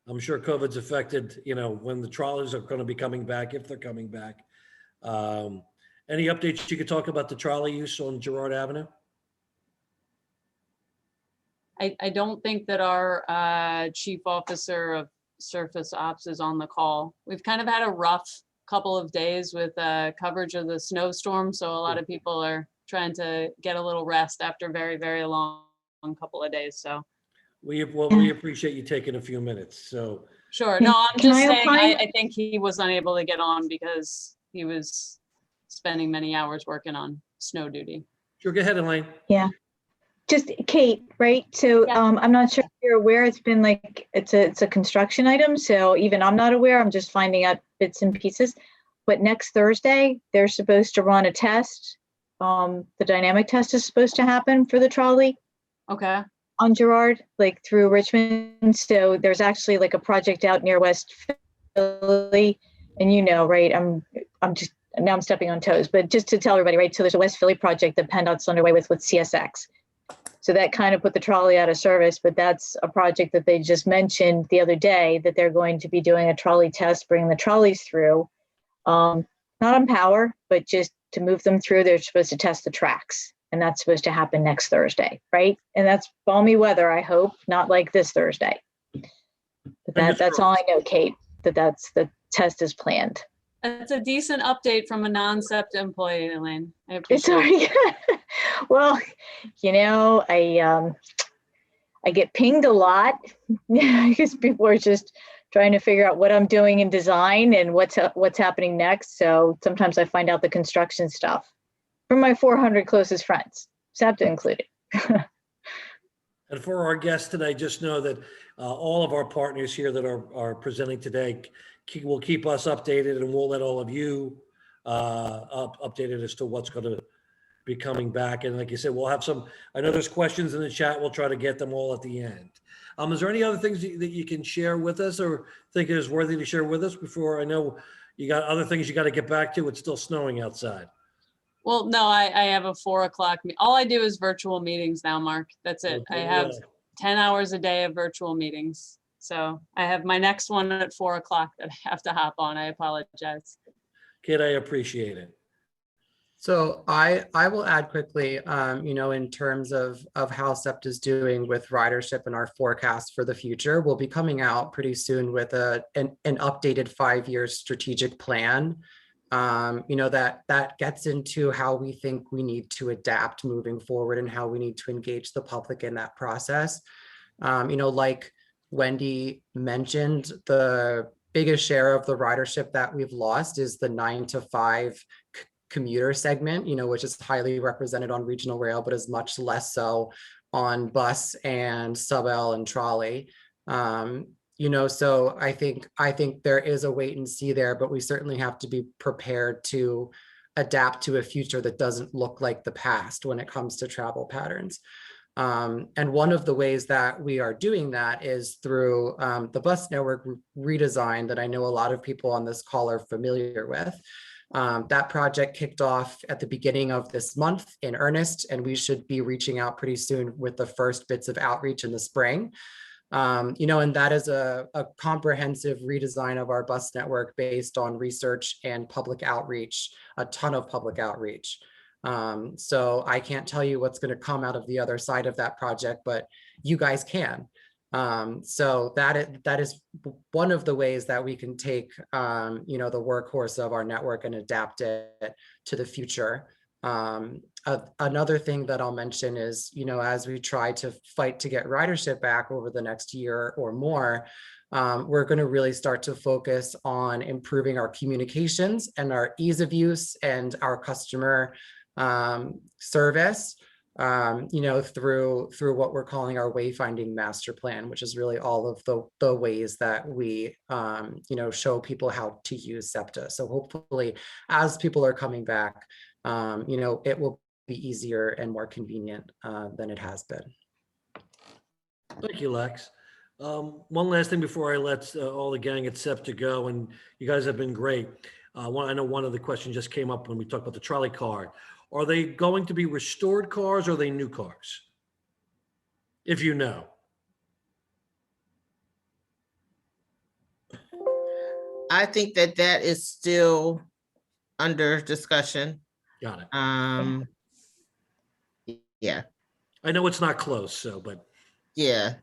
I'm sure COVID's affected, when the trolleys are going to be coming back, if they're coming back. Any updates you could talk about the trolley use on Girard Avenue? I don't think that our chief officer of surface ops is on the call. We've kind of had a rough couple of days with coverage of the snowstorm, so a lot of people are trying to get a little rest after very, very long couple of days. So We appreciate you taking a few minutes. So sure. No, I'm Can just I saying, opine? I think he was unable to get on because he was spending many hours working on snow duty. sure, go ahead, Elaine. Just Kate, right? So Yeah. I'm not sure if you're aware, it's been like, it's a construction item. So even I'm not aware, I'm just finding out bits and pieces. But next Thursday, they're supposed to run a test. The dynamic test is supposed to happen for the trolley Okay. on Girard, like through Richmond. So there's actually like a project out near West Philly. And right, I'm stepping on toes, but just to tell everybody, right? So there's a West Philly project that PennDOT's underway with CSX. So that kind of put the trolley out of service, but that's a project that they just mentioned the other day that they're going to be doing a trolley test, bringing the trolleys through. Not on power, but just to move them through, they're supposed to test the tracks. And that's supposed to happen next Thursday, right? And that's balmy weather, I hope, not like this Thursday. But that's all I know, Kate, that's the test is planned. That's a decent update from a non-SEPTA employee, Elaine. I It's appreciate it. already, well, I get pinged a lot because people are just trying to figure out what I'm doing in design and what's happening next. So sometimes I find out the construction stuff from my 400 closest friends, SEPTA included. And for our guests today, just know that all of our partners here that are presenting today will keep us updated, and we'll let all of you updated as to what's going to be coming back. And like you said, we'll have I know there's questions in the chat. We'll try to get them all at the end. Is there any other things that you can share with us or think is worthy to share with us before? I know you got other things you got to get back to. It's still snowing outside. Well, no, I have a 4 o'clock. All I do is virtual meetings now, Mark. That's it. I have 10 hours a day of virtual meetings. So I have my next one at 4 o'clock that I have to hop on. I apologize. Kid, I appreciate it. So I will add quickly, in terms of how SEPTA is doing with ridership and our forecast for the future, we'll be coming out pretty soon with an updated 5-year strategic plan. That gets into how we think we need to adapt moving forward and how we need to engage the public in that process. Like Wendy mentioned, the biggest share of the ridership that we've lost is the 9 to 5 commuter segment, which is highly represented on regional rail, but is much less so on bus and sub-L and trolley. So I think there is a wait and see there, but we certainly have to be prepared to adapt to a future that doesn't look like the past when it comes to travel patterns. And one of the ways that we are doing that is through the bus network redesign that I know a lot of people on this call are familiar with. That project kicked off at the beginning of this month in earnest, and we should be reaching out pretty soon with the first bits of outreach in the spring. And that is a comprehensive redesign of our bus network based on research and public outreach, a ton of public outreach. So I can't tell you what's going to come out of the other side of that project, but you guys can. So that is one of the ways that we can take, the workhorse of our network and adapt it to the future. Another thing that I'll mention is, as we try to fight to get ridership back over the next year or more, we're going to really start to focus on improving our communications and our ease of use and our customer service, through what we're calling our wayfinding master plan, which is really all of the ways that we, show people how to use SEPTA. So hopefully, as people are coming back, it will be easier and more convenient than it has been. Thank you, Lex. One last thing before I let all the gang at SEPTA go, and you guys have been great. I know one of the questions just came up when we talked about the trolley car. Are they going to be restored cars or are they new cars? If you know. I think that that is still under discussion. Got it. Yeah, I know it's not close, so, but yeah.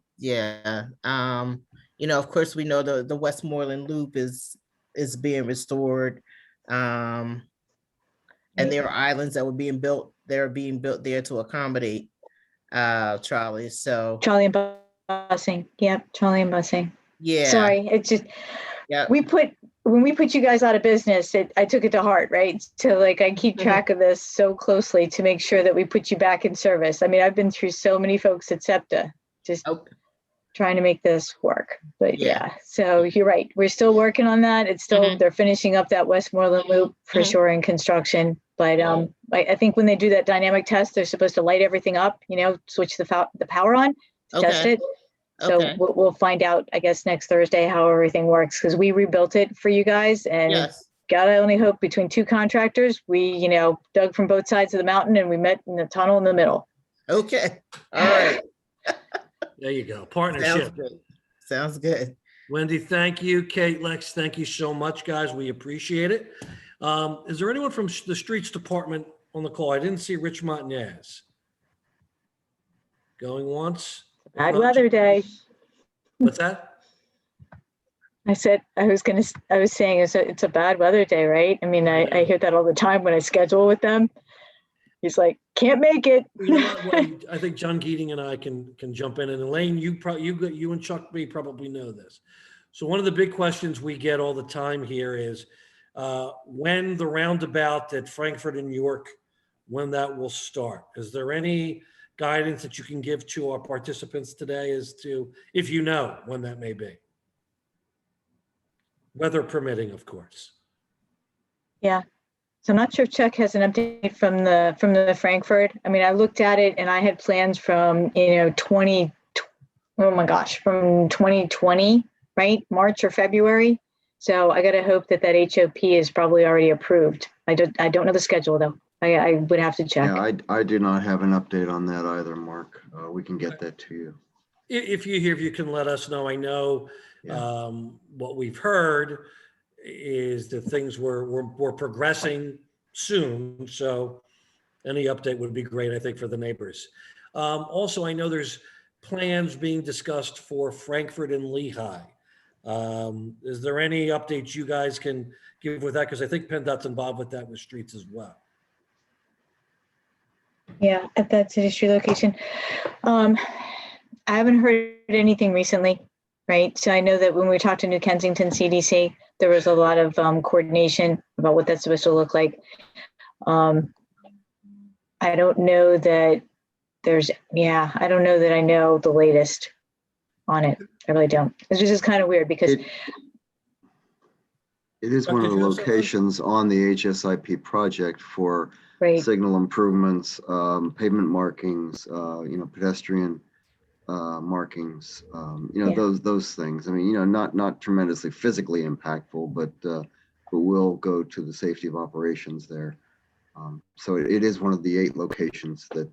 Of course, we know the Westmoreland Loop is being restored. And there are islands that were being built, they're being built there to accommodate trolleys, so. Trolley and busing. Yep, trolley and busing. Yeah. Sorry, it's just, Yeah. when we put you guys out of business, I took it to heart, right? So like I keep track of this so closely to make sure that we put you back in service. I mean, I've been through so many folks at SEPTA, just trying to make this work. But yeah, so you're right. We're still working on that. It's still, they're finishing up that Westmoreland Loop for sure in construction. But I think when they do that dynamic test, they're supposed to light everything up, switch the power on, to test it. So we'll find out, I guess, next Thursday how everything works, because we rebuilt it for you guys, and gotta only hope between two contractors, we, dug from both sides of the mountain and we met in the tunnel in the middle. Okay. All right. there you go. Partnership. Sounds good. Wendy, thank you. Kate, Lex, thank you so much, guys. We appreciate it. Is there anyone from the Streets Department on the call? I didn't see Rich Montanez. Going once? Bad weather day. What's that? I said, I was saying it's a bad weather day, right? I mean, I hear that all the time when I schedule with them. He's like, can't make it. You know what? Well, I think John Keating and I can jump in. And Elaine, you and Chuck B probably know this. So one of the big questions we get all the time here is when the roundabout at Frankfurt and York, when that will start. Is there any guidance that you can give to our participants today as to, if you know, when that may be? Weather permitting, of course. Yeah. So I'm not sure if Chuck has an update from the Frankfurt. I mean, I looked at it and I had plans from, from 2020, right? March or February. So I got to hope that HOP is probably already approved. I don't know the schedule though. I would have to check. Yeah, I do not have an update on that either, Mark. We can get that to you. If you can let us know. I know what we've heard is that things were progressing soon. So any update would be great, I think, for the neighbors. Also, I know there's plans being discussed for Frankfurt and Lehigh. Is there any updates you guys can give with that? Because I think PennDOT's involved with that with streets as well. Yeah, at that city street location. I haven't heard anything recently, right? So I know that when we talked to New Kensington CDC, there was a lot of coordination about what that's supposed to look like. I don't know that I don't know that I know the latest on it. I really don't. It's just kind of weird because it is one of the locations on the HSIP project for signal improvements, pavement markings, pedestrian markings, those things. I mean, not tremendously physically impactful, but will go to the safety of operations there. So it is one of the 8 locations that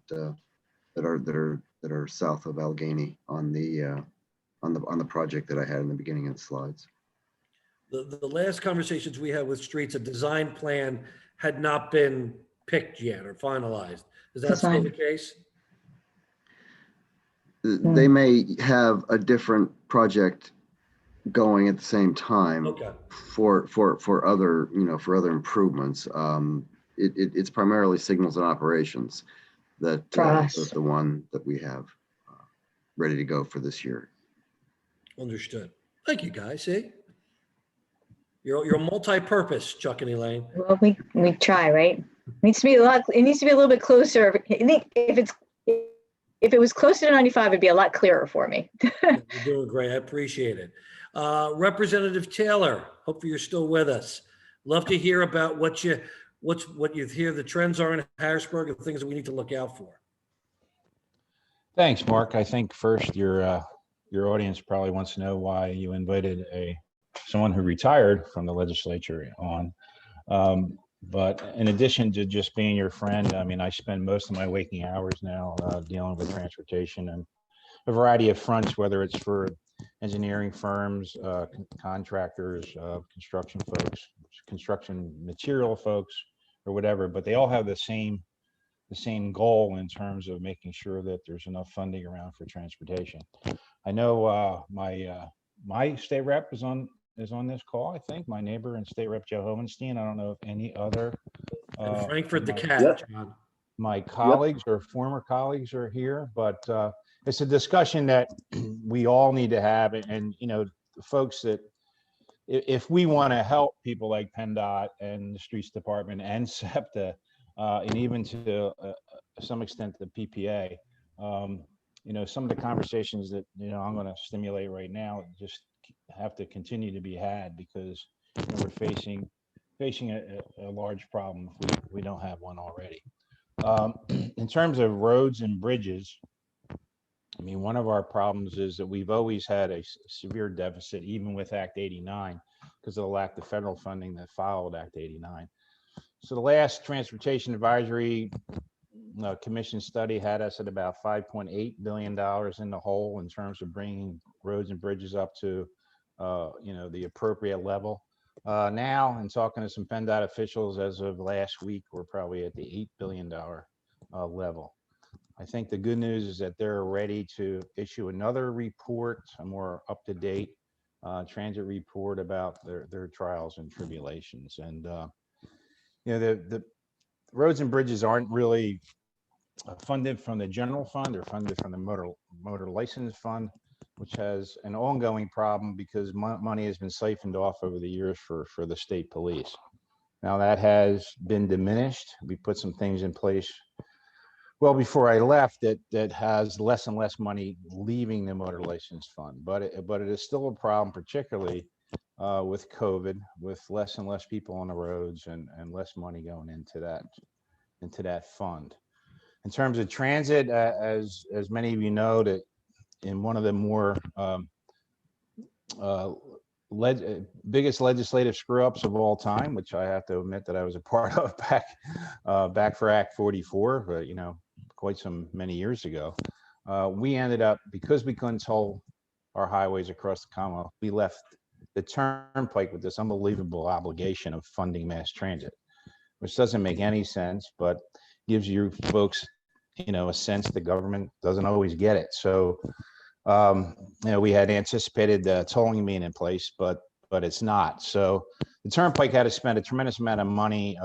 are south of Allegheny on the project that I had in the beginning of the slides. The last conversations we had with streets, a design plan had not been picked yet or finalized. Is that still the case? They may have a different project going at the same time for other improvements. It's primarily signals and operations that's the one that we have ready to go for this year. Understood. Thank you, guys. See, you're multi-purpose, Chuck and Elaine. Well, we try, right? It needs to be a little bit closer. If it was closer to 95, it'd be a lot clearer for me. You're doing great. I appreciate it. Representative Taylor, hopefully you're still with us. Love to hear about what you hear the trends are in Harrisburg and things that we need to look out for. Thanks, Mark. I think first your audience probably wants to know why you invited someone who retired from the legislature on. But in addition to just being your friend, I mean, I spend most of my waking hours now dealing with transportation and a variety of fronts, whether it's for engineering firms, contractors, construction folks, construction material folks, or whatever, but they all have the same goal in terms of making sure that there's enough funding around for transportation. I know my state rep is on this call. I think my neighbor and state rep Joe Hovenstein. I don't know if any other And Frankfurt the my- cat, Yep. John. my colleagues or former colleagues are here, but it's a discussion that we all need to have. And you know, the folks that if we want to help people like PennDOT and the Streets Department and SEPTA, and even to some extent the PPA, you know, some of the conversations that, you know, I'm going to stimulate right now just have to continue to be had, because you know, we're facing a large problem if we don't have one already. In terms of roads and bridges, I mean, one of our problems is that we've always had a severe deficit, even with Act 89, because of the lack of federal funding that followed Act 89. So the last Transportation Advisory Commission study had us at about $5.8 billion in the hole in terms of bringing roads and bridges up to, you know, the appropriate level. Now, in talking to some PennDOT officials as of last week, we're probably at the $8 billion level. I think the good news is that they're ready to issue another report, a more up-to-date transit report about their trials and tribulations. And you know, the roads and bridges aren't really funded from the general fund. They're funded from the motor license fund, which has an ongoing problem because money has been siphoned off over the years for the state police. Now that has been diminished. We put some things in place well before I left that has less and less money leaving the motor license fund, but it is still a problem, particularly with COVID, with less and less people on the roads and less money going into that fund. In terms of transit, as many of you know, that in one of the more biggest legislative screw ups of all time, which I have to admit that I was a part of back for Act 44, but you know, quite many years ago, we ended up, because we couldn't toll our highways across the Commonwealth, we left the turnpike with this unbelievable obligation of funding mass transit, which doesn't make any sense, but gives you folks, you know, a sense the government doesn't always get it. So, you know, we had anticipated tolling being in place, but it's not. So the turnpike had to spend a tremendous amount of money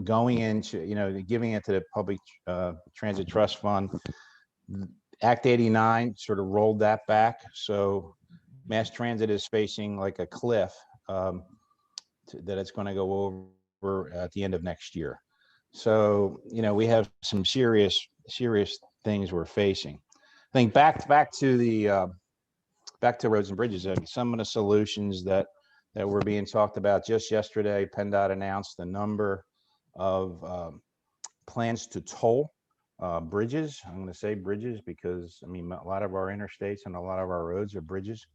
going into, you know, giving it to the Public Transit Trust Fund. Act 89 sort of rolled that back. So mass transit is facing like a cliff that it's going to go over at the end of next year. So, you know, we have some serious things we're facing. I think back to the back to roads and bridges. Some of the solutions that were being talked about just yesterday, PennDOT announced a number of plans to toll bridges. I'm going to say bridges because, I mean, a lot of our interstates and a lot of our roads are bridges,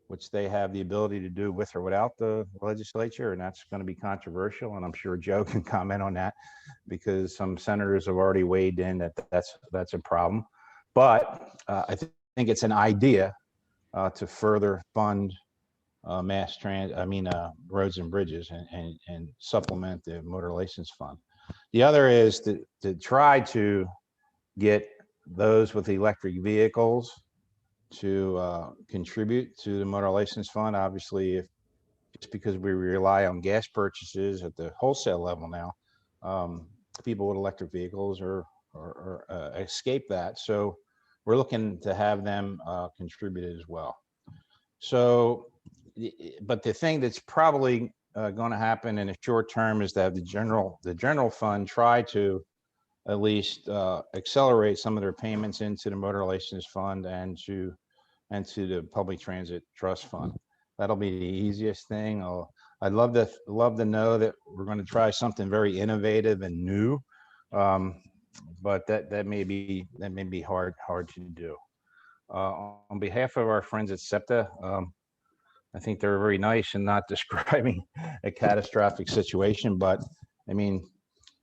which they have the ability to do with or without the legislature. And that's going to be controversial. And I'm sure Joe can comment on that because some senators have already weighed in that that's a problem. But I think it's an idea to further fund mass transit, roads and bridges and supplement the motor license fund. The other is to try to get those with electric vehicles to contribute to the motor license fund. Obviously, if it's because we rely on gas purchases at the wholesale level now, people with electric vehicles or escape that. So we're looking to have them contribute as well. So, but the thing that's probably going to happen in the short term is that the general fund try to at least accelerate some of their payments into the motor license fund and to the Public Transit Trust Fund. That'll be the easiest thing. I'd love to know that we're going to try something very innovative and new, but that may be hard to do. On behalf of our friends at SEPTA, I think they're very nice in not describing a catastrophic situation, but I mean,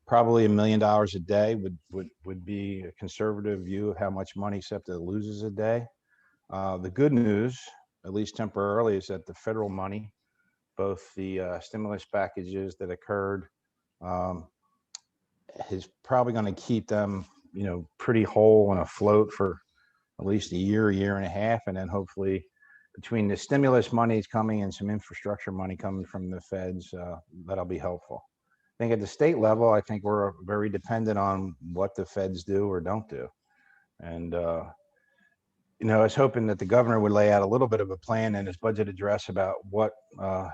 probably $1 million a day would be a conservative view of how much money SEPTA loses a day. The good news, at least temporarily, is that the federal money, both the stimulus packages that occurred, is probably going to keep them, pretty whole and afloat for at least a year and a half, and then hopefully between the stimulus monies coming and some infrastructure money coming from the feds, that'll be helpful. I think at the state level, I think we're very dependent on what the feds do or don't do. And, I was hoping that the governor would lay out a little bit of a plan in his budget address about what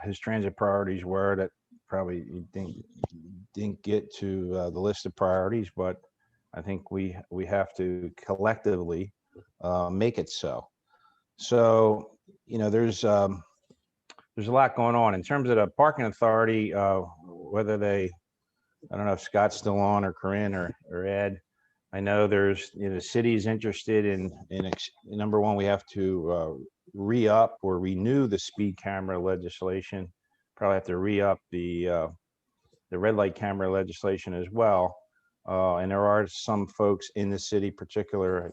his transit priorities were that probably you didn't get to the list of priorities, but I think we have to collectively make it so. So, there's a lot going on in terms of the parking authority, whether I don't know if Scott's still on or Corinne or Ed. I know there's, the city's interested in number one, we have to re-up or renew the speed camera legislation. Probably have to re-up the red light camera legislation as well. And there are some folks in the city, particularly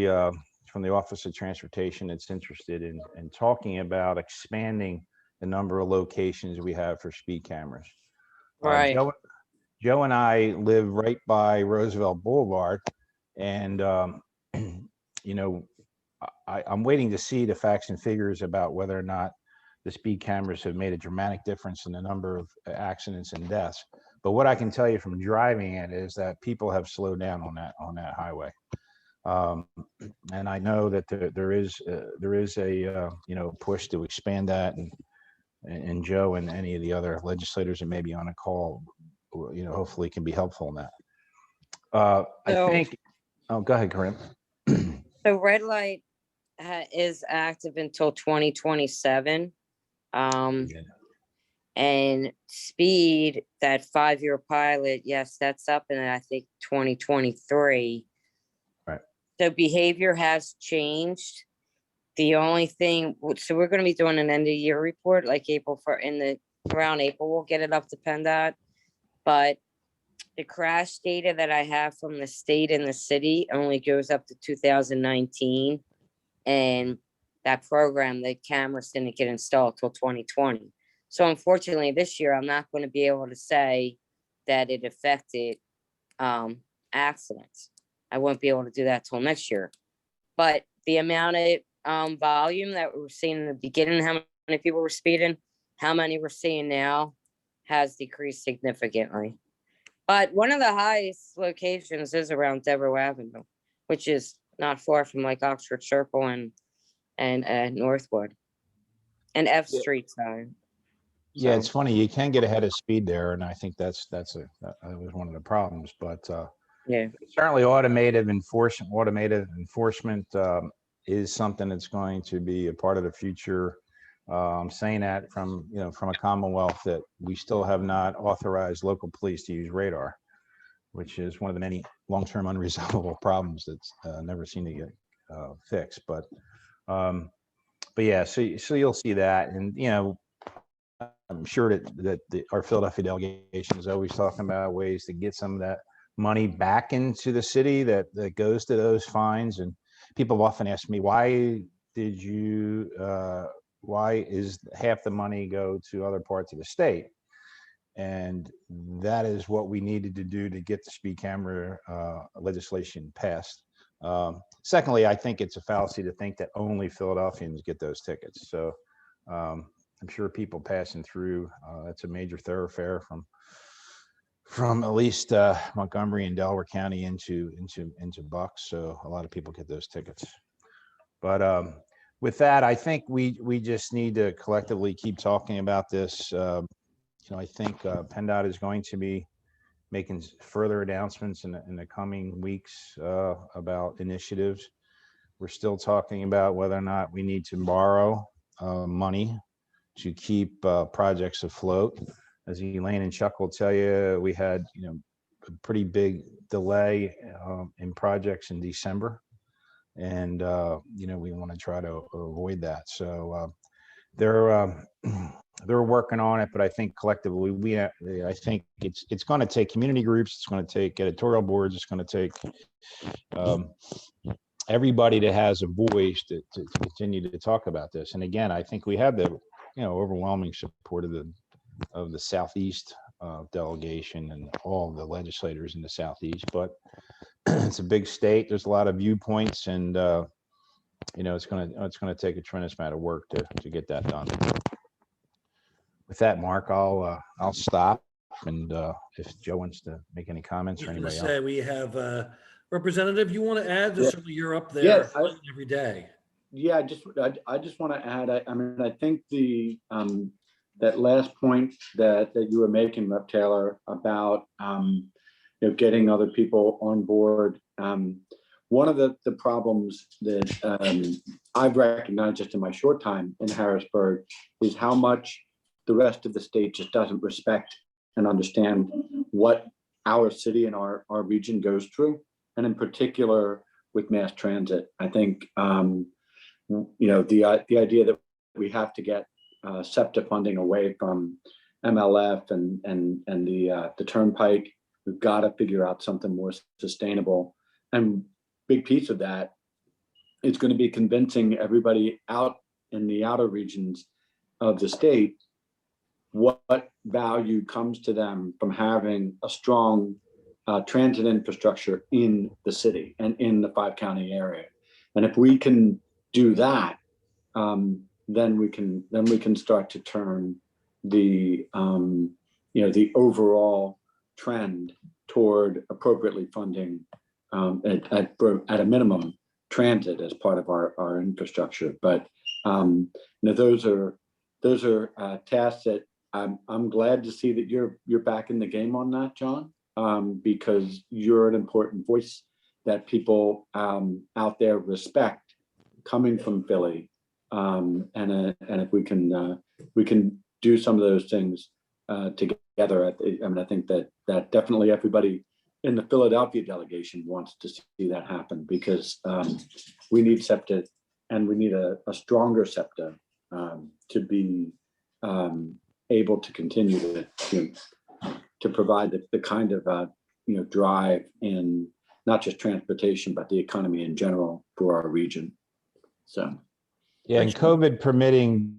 from the Office of Transportation, that's interested in talking about expanding the number of locations we have for speed cameras. Right. Joe and I live right by Roosevelt Boulevard, and I'm waiting to see the facts and figures about whether or not the speed cameras have made a dramatic difference in the number of accidents and deaths. But what I can tell you from driving it is that people have slowed down on that highway. And I know that there is a push to expand that, and Joe and any of the other legislators that may be on a call, hopefully can be helpful in that. I think. Oh, go ahead, Corinne. So red light is active until 2027. And speed, that 5-year pilot, yes, that's up in, I think, 2023. Right. So behavior has changed. The only thing, so we're going to be doing an end of year report, like around April, we'll get it up to PennDOT. But the crash data that I have from the state and the city only goes up to 2019. And that program, the cameras didn't get installed till 2020. So unfortunately, this year, I'm not going to be able to say that it affected accidents. I won't be able to do that till next year. But the amount of volume that we were seeing in the beginning, how many people were speeding, how many we're seeing now has decreased significantly. But one of the highest locations is around Devereux Avenue, which is not far from like Oxford Circle and Northwood and F Street side. Yeah, it's funny. You can get ahead of speed there, and I think that was one of the problems. But yeah, certainly automated enforcement is something that's going to be a part of the future. I'm saying that from a Commonwealth that we still have not authorized local police to use radar, which is one of the many long-term unresolvable problems that's never seem to get fixed. But yeah, so you'll see that, and I'm sure that our Philadelphia delegation is always talking about ways to get some of that money back into the city that goes to those fines. And people often ask me, why is half the money go to other parts of the state? And that is what we needed to do to get the speed camera legislation passed. Secondly, I think it's a fallacy to think that only Philadelphians get those tickets. So I'm sure people passing through, that's a major thoroughfare from at least Montgomery and Delaware County into Bucks. So a lot of people get those tickets. But with that, I think we just need to collectively keep talking about this. I think PennDOT is going to be making further announcements in the coming weeks about initiatives. We're still talking about whether or not we need to borrow money to keep projects afloat. As Elaine and Chuck will tell you, we had a pretty big delay in projects in December, and we want to try to avoid that. So they're working on it, but I think collectively I think it's going to take community groups, it's going to take editorial boards, it's going to take everybody that has a voice to continue to talk about this. And again, I think we have the, overwhelming support of the Southeast delegation and all the legislators in the Southeast, but it's a big state. There's a lot of viewpoints, and it's going to take a tremendous amount of work to get that done. With that, Mark, I'll stop. And if Joe wants to make any comments or anybody else. We have a representative you want to add? Yeah. Certainly you're up there Yes, every day. Yeah, I just want to add, I mean, I think that last point that you were making, Rep. Taylor, about getting other people on board. One of the problems that I've recognized just in my short time in Harrisburg is how much the rest of the state just doesn't respect and understand what our city and our region goes through, and in particular with mass transit. I think the idea that we have to get SEPTA funding away from MLF and the Turnpike. We've got to figure out something more sustainable. And big piece of that is going to be convincing everybody out in the outer regions of the state what value comes to them from having a strong transit infrastructure in the city and in the 5-county area. And if we can do that, then we can start to turn the overall trend toward appropriately funding at a minimum transit as part of our infrastructure. But those are tasks that I'm glad to see that you're back in the game on that, John, because you're an important voice that people out there respect coming from Philly. And if we can do some of those things together, I think that definitely everybody in the Philadelphia delegation wants to see that happen, because we need SEPTA, and we need a stronger SEPTA to be able to continue to provide the kind of drive in not just transportation, but the economy in general for our region. So. Yeah, and COVID permitting,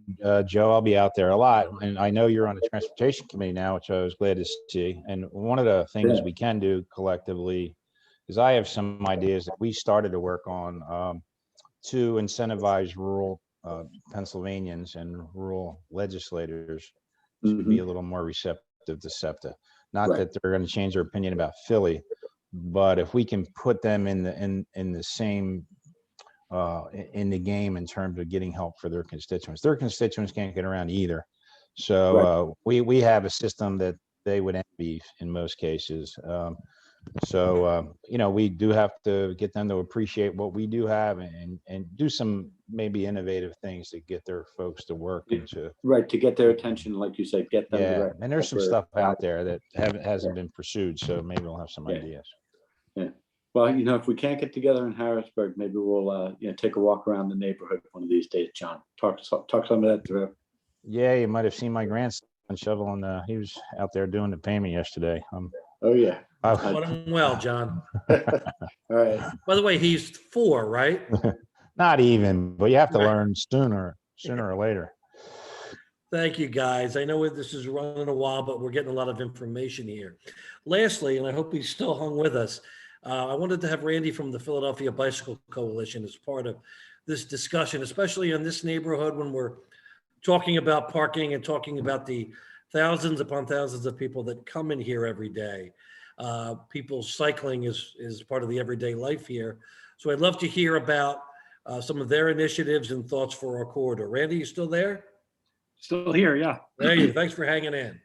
Joe, I'll be out there a lot. And I know you're on the transportation committee now, which I was glad to see. And one of the things we can do collectively is I have some ideas that we started to work on to incentivize rural Pennsylvanians and rural legislators to be a little more receptive to SEPTA. Not that they're going to change their opinion about Philly, but if we can put them in the same in the game in terms of getting help for their constituents. Their constituents can't get around either. So we have a system that they would envy in most cases. We do have to get them to appreciate what we do have and do some maybe innovative things to get their folks to work into. Right, to get their attention, like you said, get them. Yeah, and there's some stuff out there that hasn't been pursued, so maybe we'll have some ideas. Yeah. Well, if we can't get together in Harrisburg, maybe we'll take a walk around the neighborhood one of these days, John. Talk some of that through. Yeah, you might have seen my grandson shoveling. He was out there doing the payment yesterday. Oh yeah. Well, John. All right. By the way, he's 4, right? Not even, but you have to learn sooner or later. Thank you, guys. I know this is running a while, but we're getting a lot of information here. Lastly, and I hope he's still hung with us, I wanted to have Randy from the Philadelphia Bicycle Coalition as part of this discussion, especially in this neighborhood when we're talking about parking and talking about the thousands upon thousands of people that come in here every day. People cycling is part of the everyday life here. So I'd love to hear about some of their initiatives and thoughts for our corridor. Randy, you still there? Still here, yeah. There you go. Thanks for hanging in.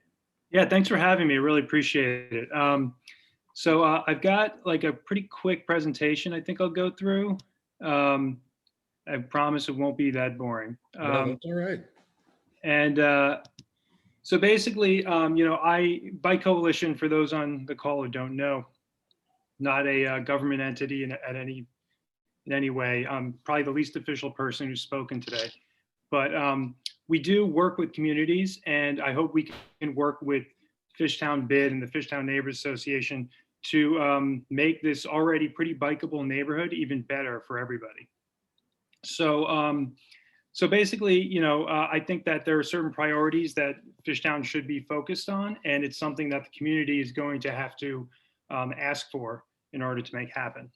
Yeah, thanks for having me. I really appreciate it. So I've got like a pretty quick presentation I think I'll go through. I promise it won't be that boring. No, that's all right. And so basically, Bike Coalition, for those on the call who don't know, not a government entity in any way. I'm probably the least official person who's spoken today. But we do work with communities, and I hope we can work with Fishtown BID and the Fishtown Neighbors Association to make this already pretty bikeable neighborhood even better for everybody. So, so basically, you know, I think that there are certain priorities that Fishtown should be focused on, and it's something that the community is going to have to ask for in order to make happen.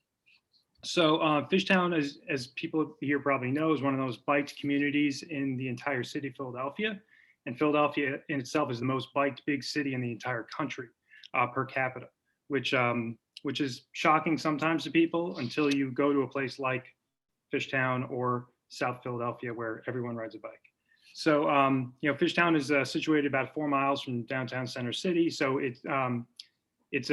So Fishtown, as people here probably know, is one of those biked communities in the entire city of Philadelphia. And Philadelphia in itself is the most biked big city in the entire country per capita, which is shocking sometimes to people until you go to a place like Fishtown or South Philadelphia, where everyone rides a bike. So, you know, Fishtown is situated about 4 miles from downtown Center City. So it's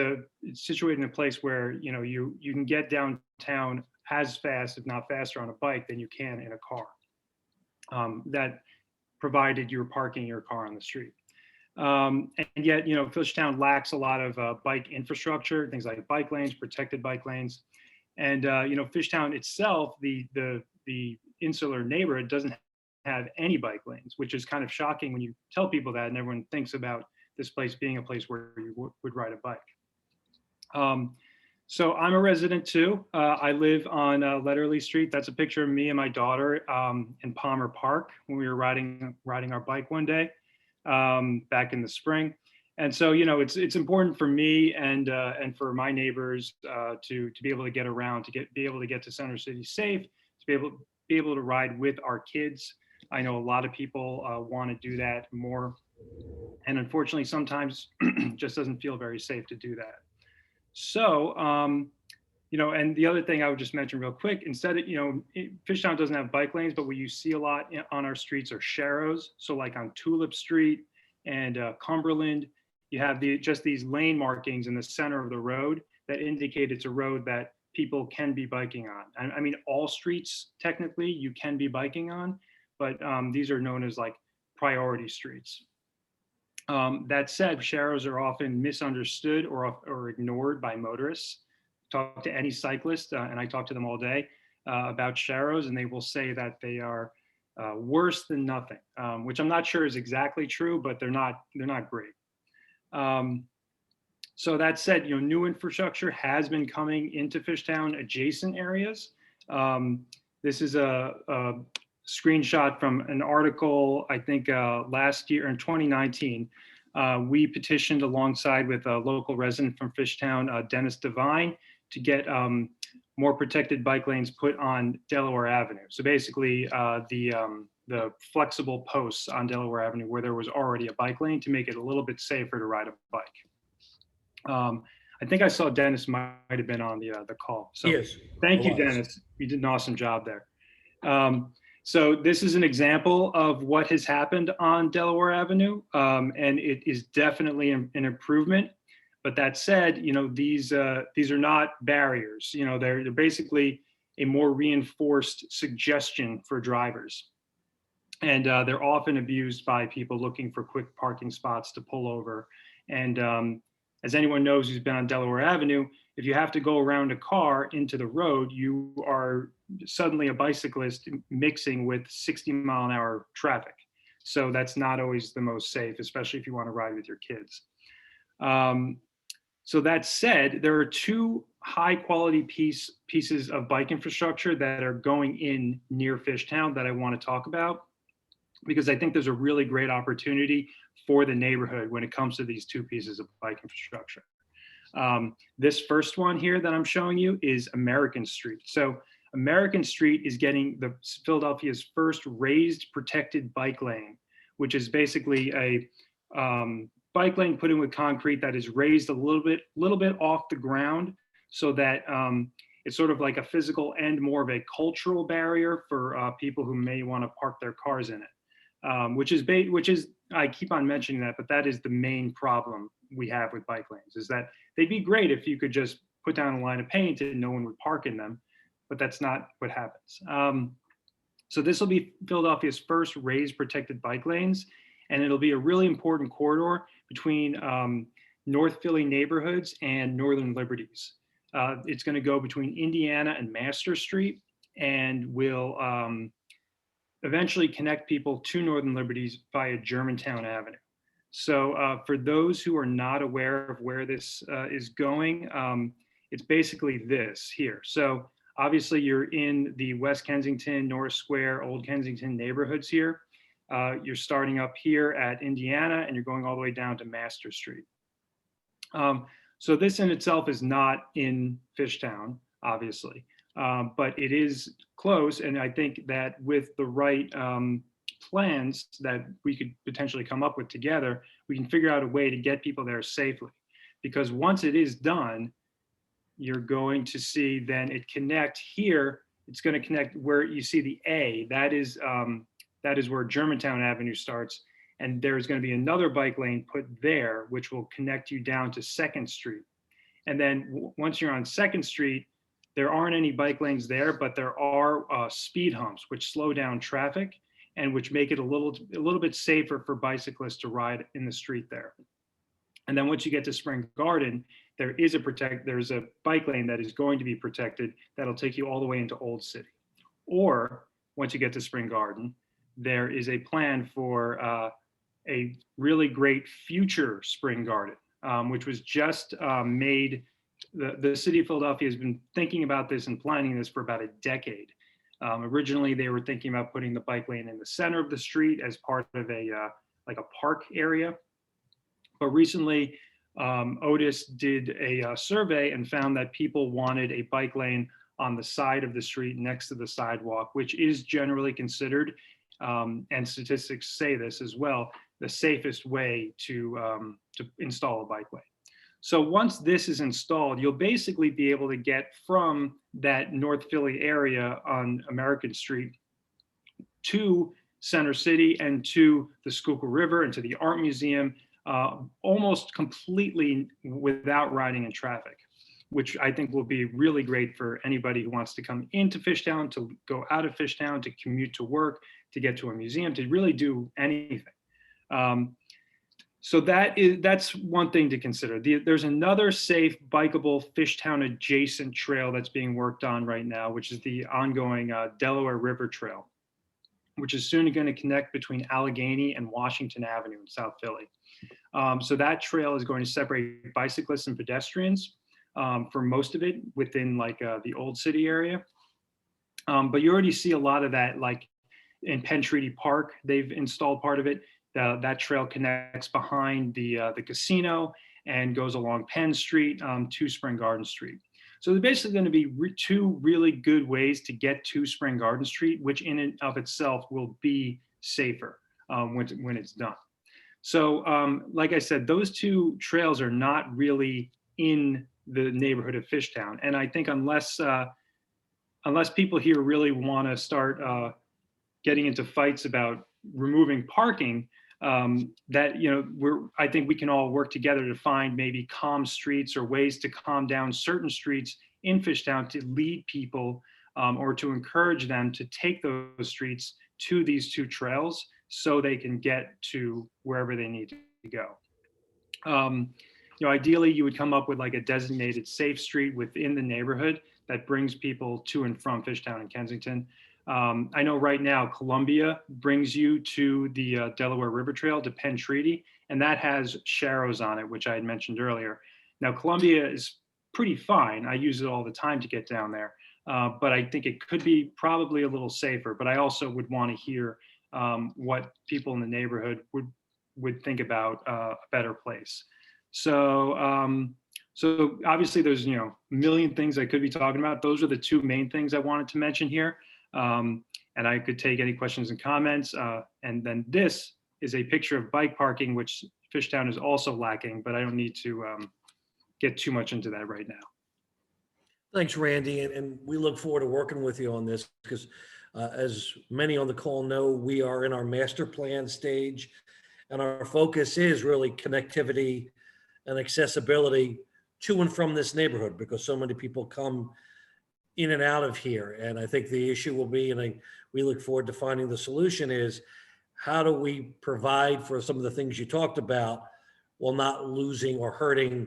situated in a place where, you know, you can get downtown as fast, if not faster, on a bike than you can in a car. That provided you're parking your car on the street. And yet, you know, Fishtown lacks a lot of bike infrastructure, things like bike lanes, protected bike lanes. And, you know, Fishtown itself, the insular neighborhood doesn't have any bike lanes, which is kind of shocking when you tell people that, and everyone thinks about this place being a place where you would ride a bike. So I'm a resident too. I live on Letterley Street. That's a picture of me and my daughter in Palmer Park when we were riding our bike one day back in the spring. And so, you know, it's important for me and for my neighbors to be able to get around, be able to get to Center City safe, to be able to ride with our kids. I know a lot of people want to do that more, and unfortunately, sometimes just doesn't feel very safe to do that. So, you know, and the other thing I would just mention real quick, instead of, you know, Fishtown doesn't have bike lanes, but what you see a lot on our streets are sharrows. So like on Tulip Street and Cumberland, you have just these lane markings in the center of the road that indicate it's a road that people can be biking on. I mean, all streets, technically, you can be biking on, but these are known as like priority streets. That said, sharrows are often misunderstood or ignored by motorists. Talk to any cyclist, and I talk to them all day about sharrows, and they will say that they are worse than nothing, which I'm not sure is exactly true, but they're not great. So that said, you know, new infrastructure has been coming into Fishtown adjacent areas. This is a screenshot from an article, I think last year in 2019. We petitioned alongside with a local resident from Fishtown, Dennis Devine, to get more protected bike lanes put on Delaware Avenue. So basically the flexible posts on Delaware Avenue where there was already a bike lane to make it a little bit safer to ride a bike. I think I saw Dennis might have been on the call. So Yes. Thank you, Dennis. You did an awesome job there. So this is an example of what has happened on Delaware Avenue, and it is definitely an improvement. But that said, you know, these are not barriers. You know, they're basically a more reinforced suggestion for drivers, and they're often abused by people looking for quick parking spots to pull over. And as anyone knows who's been on Delaware Avenue, if you have to go around a car into the road, you are suddenly a bicyclist mixing with 60-mile-an-hour traffic. So that's not always the most safe, especially if you want to ride with your kids. So that said, there are two high-quality pieces of bike infrastructure that are going in near Fishtown that I want to talk about, because I think there's a really great opportunity for the neighborhood when it comes to these two pieces of bike infrastructure. This first one here that I'm showing you is American Street. So American Street is getting Philadelphia's first raised protected bike lane, which is basically a bike lane put in with concrete that is raised a little bit off the ground, so that it's sort of like a physical and more of a cultural barrier for people who may want to park their cars in it, which is I keep on mentioning that, but that is the main problem we have with bike lanes, is that they'd be great if you could just put down a line of paint and no one would park in them, but that's not what happens. So this will be Philadelphia's first raised protected bike lanes, and it'll be a really important corridor between North Philly neighborhoods and Northern Liberties. It's going to go between Indiana and Master Street, and will eventually connect people to Northern Liberties via Germantown Avenue. So for those who are not aware of where this is going, it's basically this here. So obviously you're in the West Kensington, North Square, Old Kensington neighborhoods here. You're starting up here at Indiana and you're going all the way down to Master Street. So this in itself is not in Fishtown, obviously, but it is close. And I think that with the right plans that we could potentially come up with together, we can figure out a way to get people there safely. Because once it is done, you're going to see then it connect here. It's going to connect where you see the A. That is where Germantown Avenue starts. And there's going to be another bike lane put there, which will connect you down to 2nd Street. And then once you're on 2nd Street, there aren't any bike lanes there, but there are speed humps, which slow down traffic and which make it a little bit safer for bicyclists to ride in the street there. And then once you get to Spring Garden, there's a bike lane that is going to be protected that'll take you all the way into Old City. Or once you get to Spring Garden, there is a plan for a really great future Spring Garden, which was just made. The city of Philadelphia has been thinking about this and planning this for about a decade. Originally, they were thinking about putting the bike lane in the center of the street as part of like a park area. But recently, Otis did a survey and found that people wanted a bike lane on the side of the street next to the sidewalk, which is generally considered, and statistics say this as well, the safest way to install a bike lane. So once this is installed, you'll basically be able to get from that North Philly area on American Street to Center City and to the Schuylkill River and to the Art Museum almost completely without riding in traffic, which I think will be really great for anybody who wants to come into Fishtown, to go out of Fishtown, to commute to work, to get to a museum, to really do anything. So that's one thing to consider. There's another safe, bikeable Fishtown adjacent trail that's being worked on right now, which is the ongoing Delaware River Trail, which is soon going to connect between Allegheny and Washington Avenue in South Philly. So that trail is going to separate bicyclists and pedestrians for most of it within like the Old City area. But you already see a lot of that, like in Penn Treaty Park, they've installed part of it. That trail connects behind the casino and goes along Penn Street to Spring Garden Street. So there's basically going to be two really good ways to get to Spring Garden Street, which in and of itself will be safer when it's done. So like I said, those two trails are not really in the neighborhood of Fishtown. And I think unless people here really want to start getting into fights about removing parking, I think we can all work together to find maybe calm streets or ways to calm down certain streets in Fishtown to lead people or to encourage them to take those streets to these two trails so they can get to wherever they need to go. Ideally, you would come up with like a designated safe street within the neighborhood that brings people to and from Fishtown and Kensington. I know right now Columbia brings you to the Delaware River Trail to Penn Treaty, and that has sharrows on it, which I had mentioned earlier. Now Columbia is pretty fine. I use it all the time to get down there, but I think it could be probably a little safer. But I also would want to hear what people in the neighborhood would think about a better place. So obviously there's a million things I could be talking about. Those are the two main things I wanted to mention here. And I could take any questions and comments. And then this is a picture of bike parking, which Fishtown is also lacking, but I don't need to get too much into that right now. Thanks, Randy. And we look forward to working with you on this because as many on the call know, we are in our master plan stage and our focus is really connectivity and accessibility to and from this neighborhood because so many people come in and out of here. And I think the issue will be, and we look forward to finding the solution is how do we provide for some of the things you talked about while not losing or hurting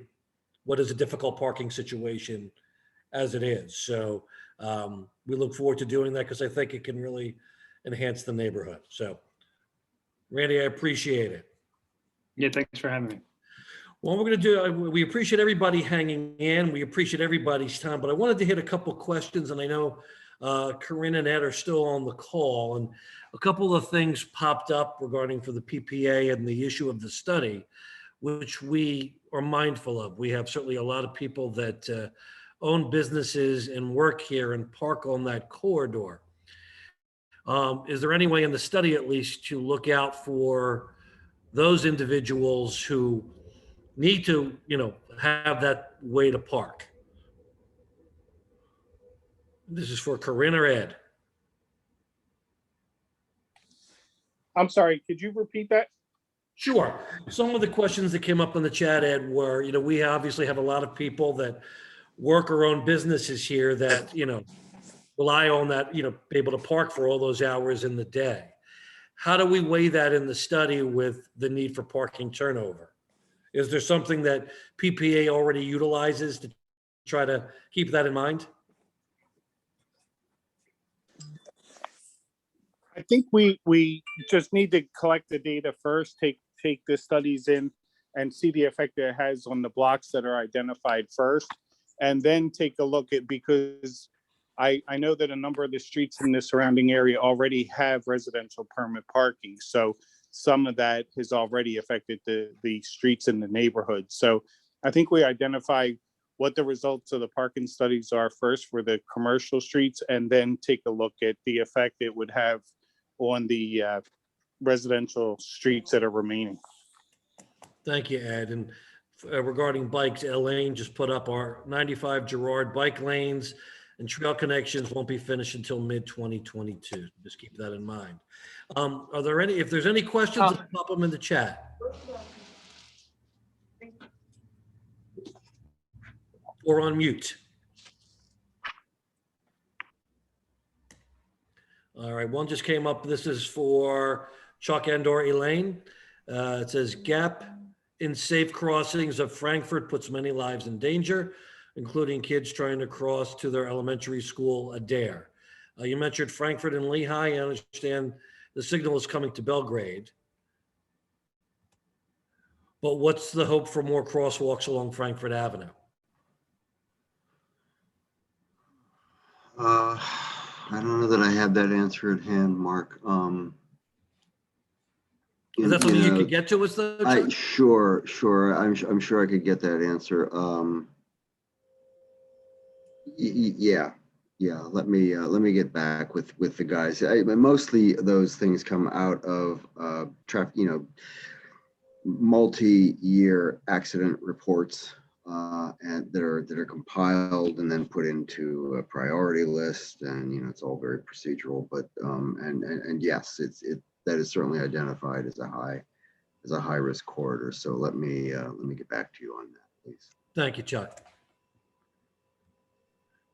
what is a difficult parking situation as it is. So we look forward to doing that because I think it can really enhance the neighborhood. So Randy, I appreciate it. Yeah, thanks for having me. Well, we're going to do, we appreciate everybody hanging in. We appreciate everybody's time, but I wanted to hit a couple questions, and I know Corinne and Ed are still on the call, and a couple of things popped up regarding for the PPA and the issue of the study, which we are mindful of. We have certainly a lot of people that own businesses and work here and park on that corridor. Is there any way in the study, at least, to look out for those individuals who need to, have that way to park? This is for Corinne or Ed. I'm sorry, could you repeat that? Sure. Some of the questions that came up in the chat, Ed, were, we obviously have a lot of people that work or own businesses here that, rely on that, be able to park for all those hours in the day. How do we weigh that in the study with the need for parking turnover? Is there something that PPA already utilizes to try to keep that in mind? I think we just need to collect the data first, take the studies in and see the effect it has on the blocks that are identified first, and then take a look at, because I know that a number of the streets in the surrounding area already have residential permit parking. So some of that has already affected the streets in the neighborhood. So I think we identify what the results of the parking studies are first for the commercial streets, and then take a look at the effect it would have on the residential streets that are remaining. Thank you, Ed. And regarding bikes, Elaine just put up our 95 Girard bike lanes and trail connections won't be finished until mid-2022. Just keep that in mind. Are there any, if there's any questions, pop them in the chat. Or on mute. All right, one just came up. This is for Chuck and/or Elaine. It says gap in safe crossings of Frankfurt puts many lives in danger, including kids trying to cross to their elementary school, Adair. You mentioned Frankfurt and Lehigh. I understand the signal is coming to Belgrade. But what's the hope for more crosswalks along Frankfurt Avenue? I don't know that I have that answer at hand, Mark. Is that something you could get to us though, Chuck? Sure. I'm sure I could get that answer. Yeah. Let me get back with the guys. Mostly those things come out of traffic, multi-year accident reports, and that are compiled and then put into a priority list, and it's all very procedural. But and yes, that is certainly identified as a high risk corridor. So let me get back to you on that, please. Thank you, Chuck.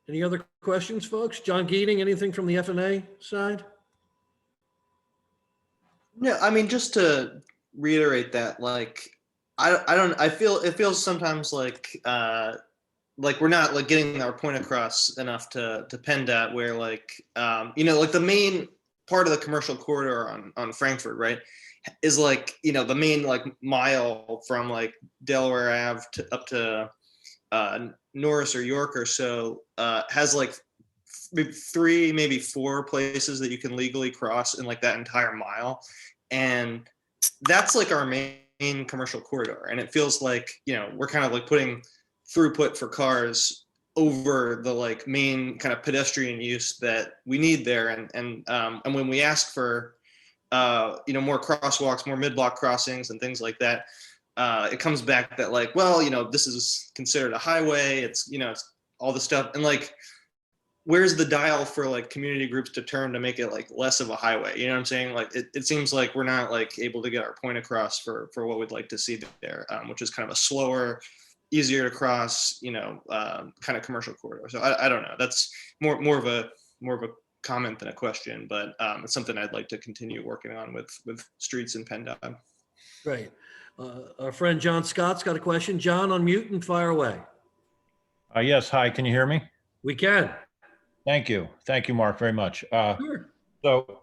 Any other questions, folks? John Geating, anything from the FNA side? No, I mean, just to reiterate that, I feel it feels sometimes like we're not getting our point across enough to PennDOT, where the main part of the commercial corridor on Frankfurt, right, is the main mile from Delaware Ave up to Norris or York or so, has three, maybe four places that you can legally cross in that entire mile. And that's our main commercial corridor. And it feels we're kind of putting throughput for cars over the main kind of pedestrian use that we need there. And when we ask for, more crosswalks, more mid-block crossings and things like that, it comes back that this is considered a highway. It's all the stuff. And where's the dial for community groups to turn to make it less of a highway? You know what I'm saying? It seems like we're not able to get our point across for what we'd like to see there, which is kind of a slower, easier to cross, kind of commercial corridor. So I don't know. That's more of a comment than a question, but it's something I'd like to continue working on with streets in PennDOT. Great. Our friend John Scott's got a question. John, unmute and fire away. Yes, hi, can you hear me? We can. Thank you, Mark, very much. Sure. So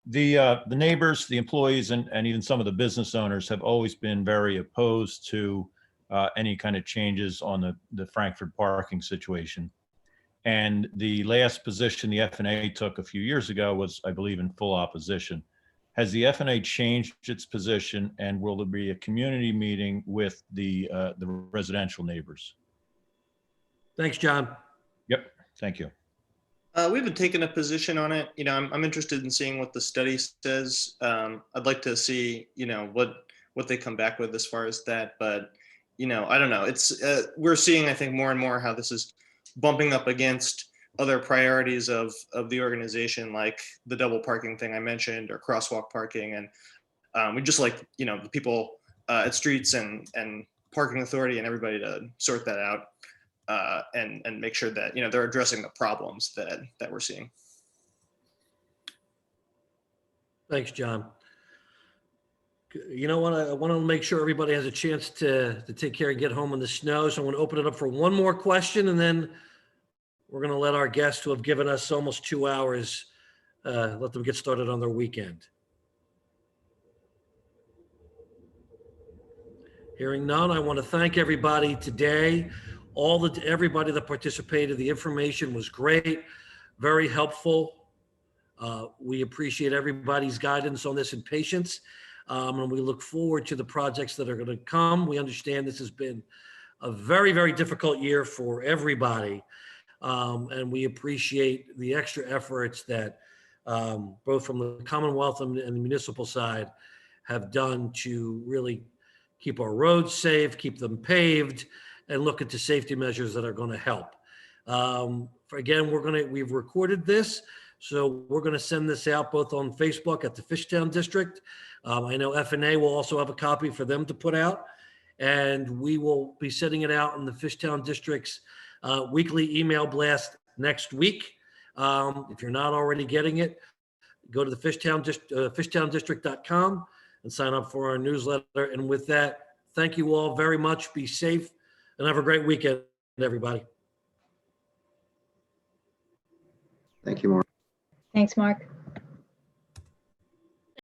The neighbors, the employees, and even some of the business owners have always been very opposed to any kind of changes on the Frankfurt parking situation. And the last position the FNA took a few years ago was, I believe, in full opposition. Has the FNA changed its position, and will there be a community meeting with the residential neighbors? Thanks, John. Yep, thank you. We haven't taken a position on it. I'm interested in seeing what the study says. I'd like to see, what they come back with as far as that. But, I don't know. It's we're seeing, I think, more and more how this is bumping up against other priorities of the organization, like the double parking thing I mentioned, or crosswalk parking. And we just like, the people at streets and parking authority and everybody to sort that out. And make sure that they're addressing the problems that we're seeing. Thanks, John. You know what? I want to make sure everybody has a chance to take care and get home in the snow. So I want to open it up for one more question, and then we're going to let our guests who have given us almost 2 hours, let them get started on their weekend. Hearing none, I want to thank everybody today. Everybody that participated. The information was great, very helpful. We appreciate everybody's guidance on this and patience, and we look forward to the projects that are going to come. We understand this has been a very, very difficult year for everybody, and we appreciate the extra efforts that both from the Commonwealth and the municipal side have done to really keep our roads safe, keep them paved, and look into safety measures that are going to help. Again, we've recorded this, so we're going to send this out both on Facebook at the Fishtown District. I know FNA will also have a copy for them to put out, and we will be sending it out in the Fishtown District's weekly email blast next week. If you're not already getting it, go to the fishtowndistrict.com and sign up for our newsletter. And with that, thank you all very much. Be safe. And have a great weekend, everybody. Thank you, Mark. Thanks, Mark.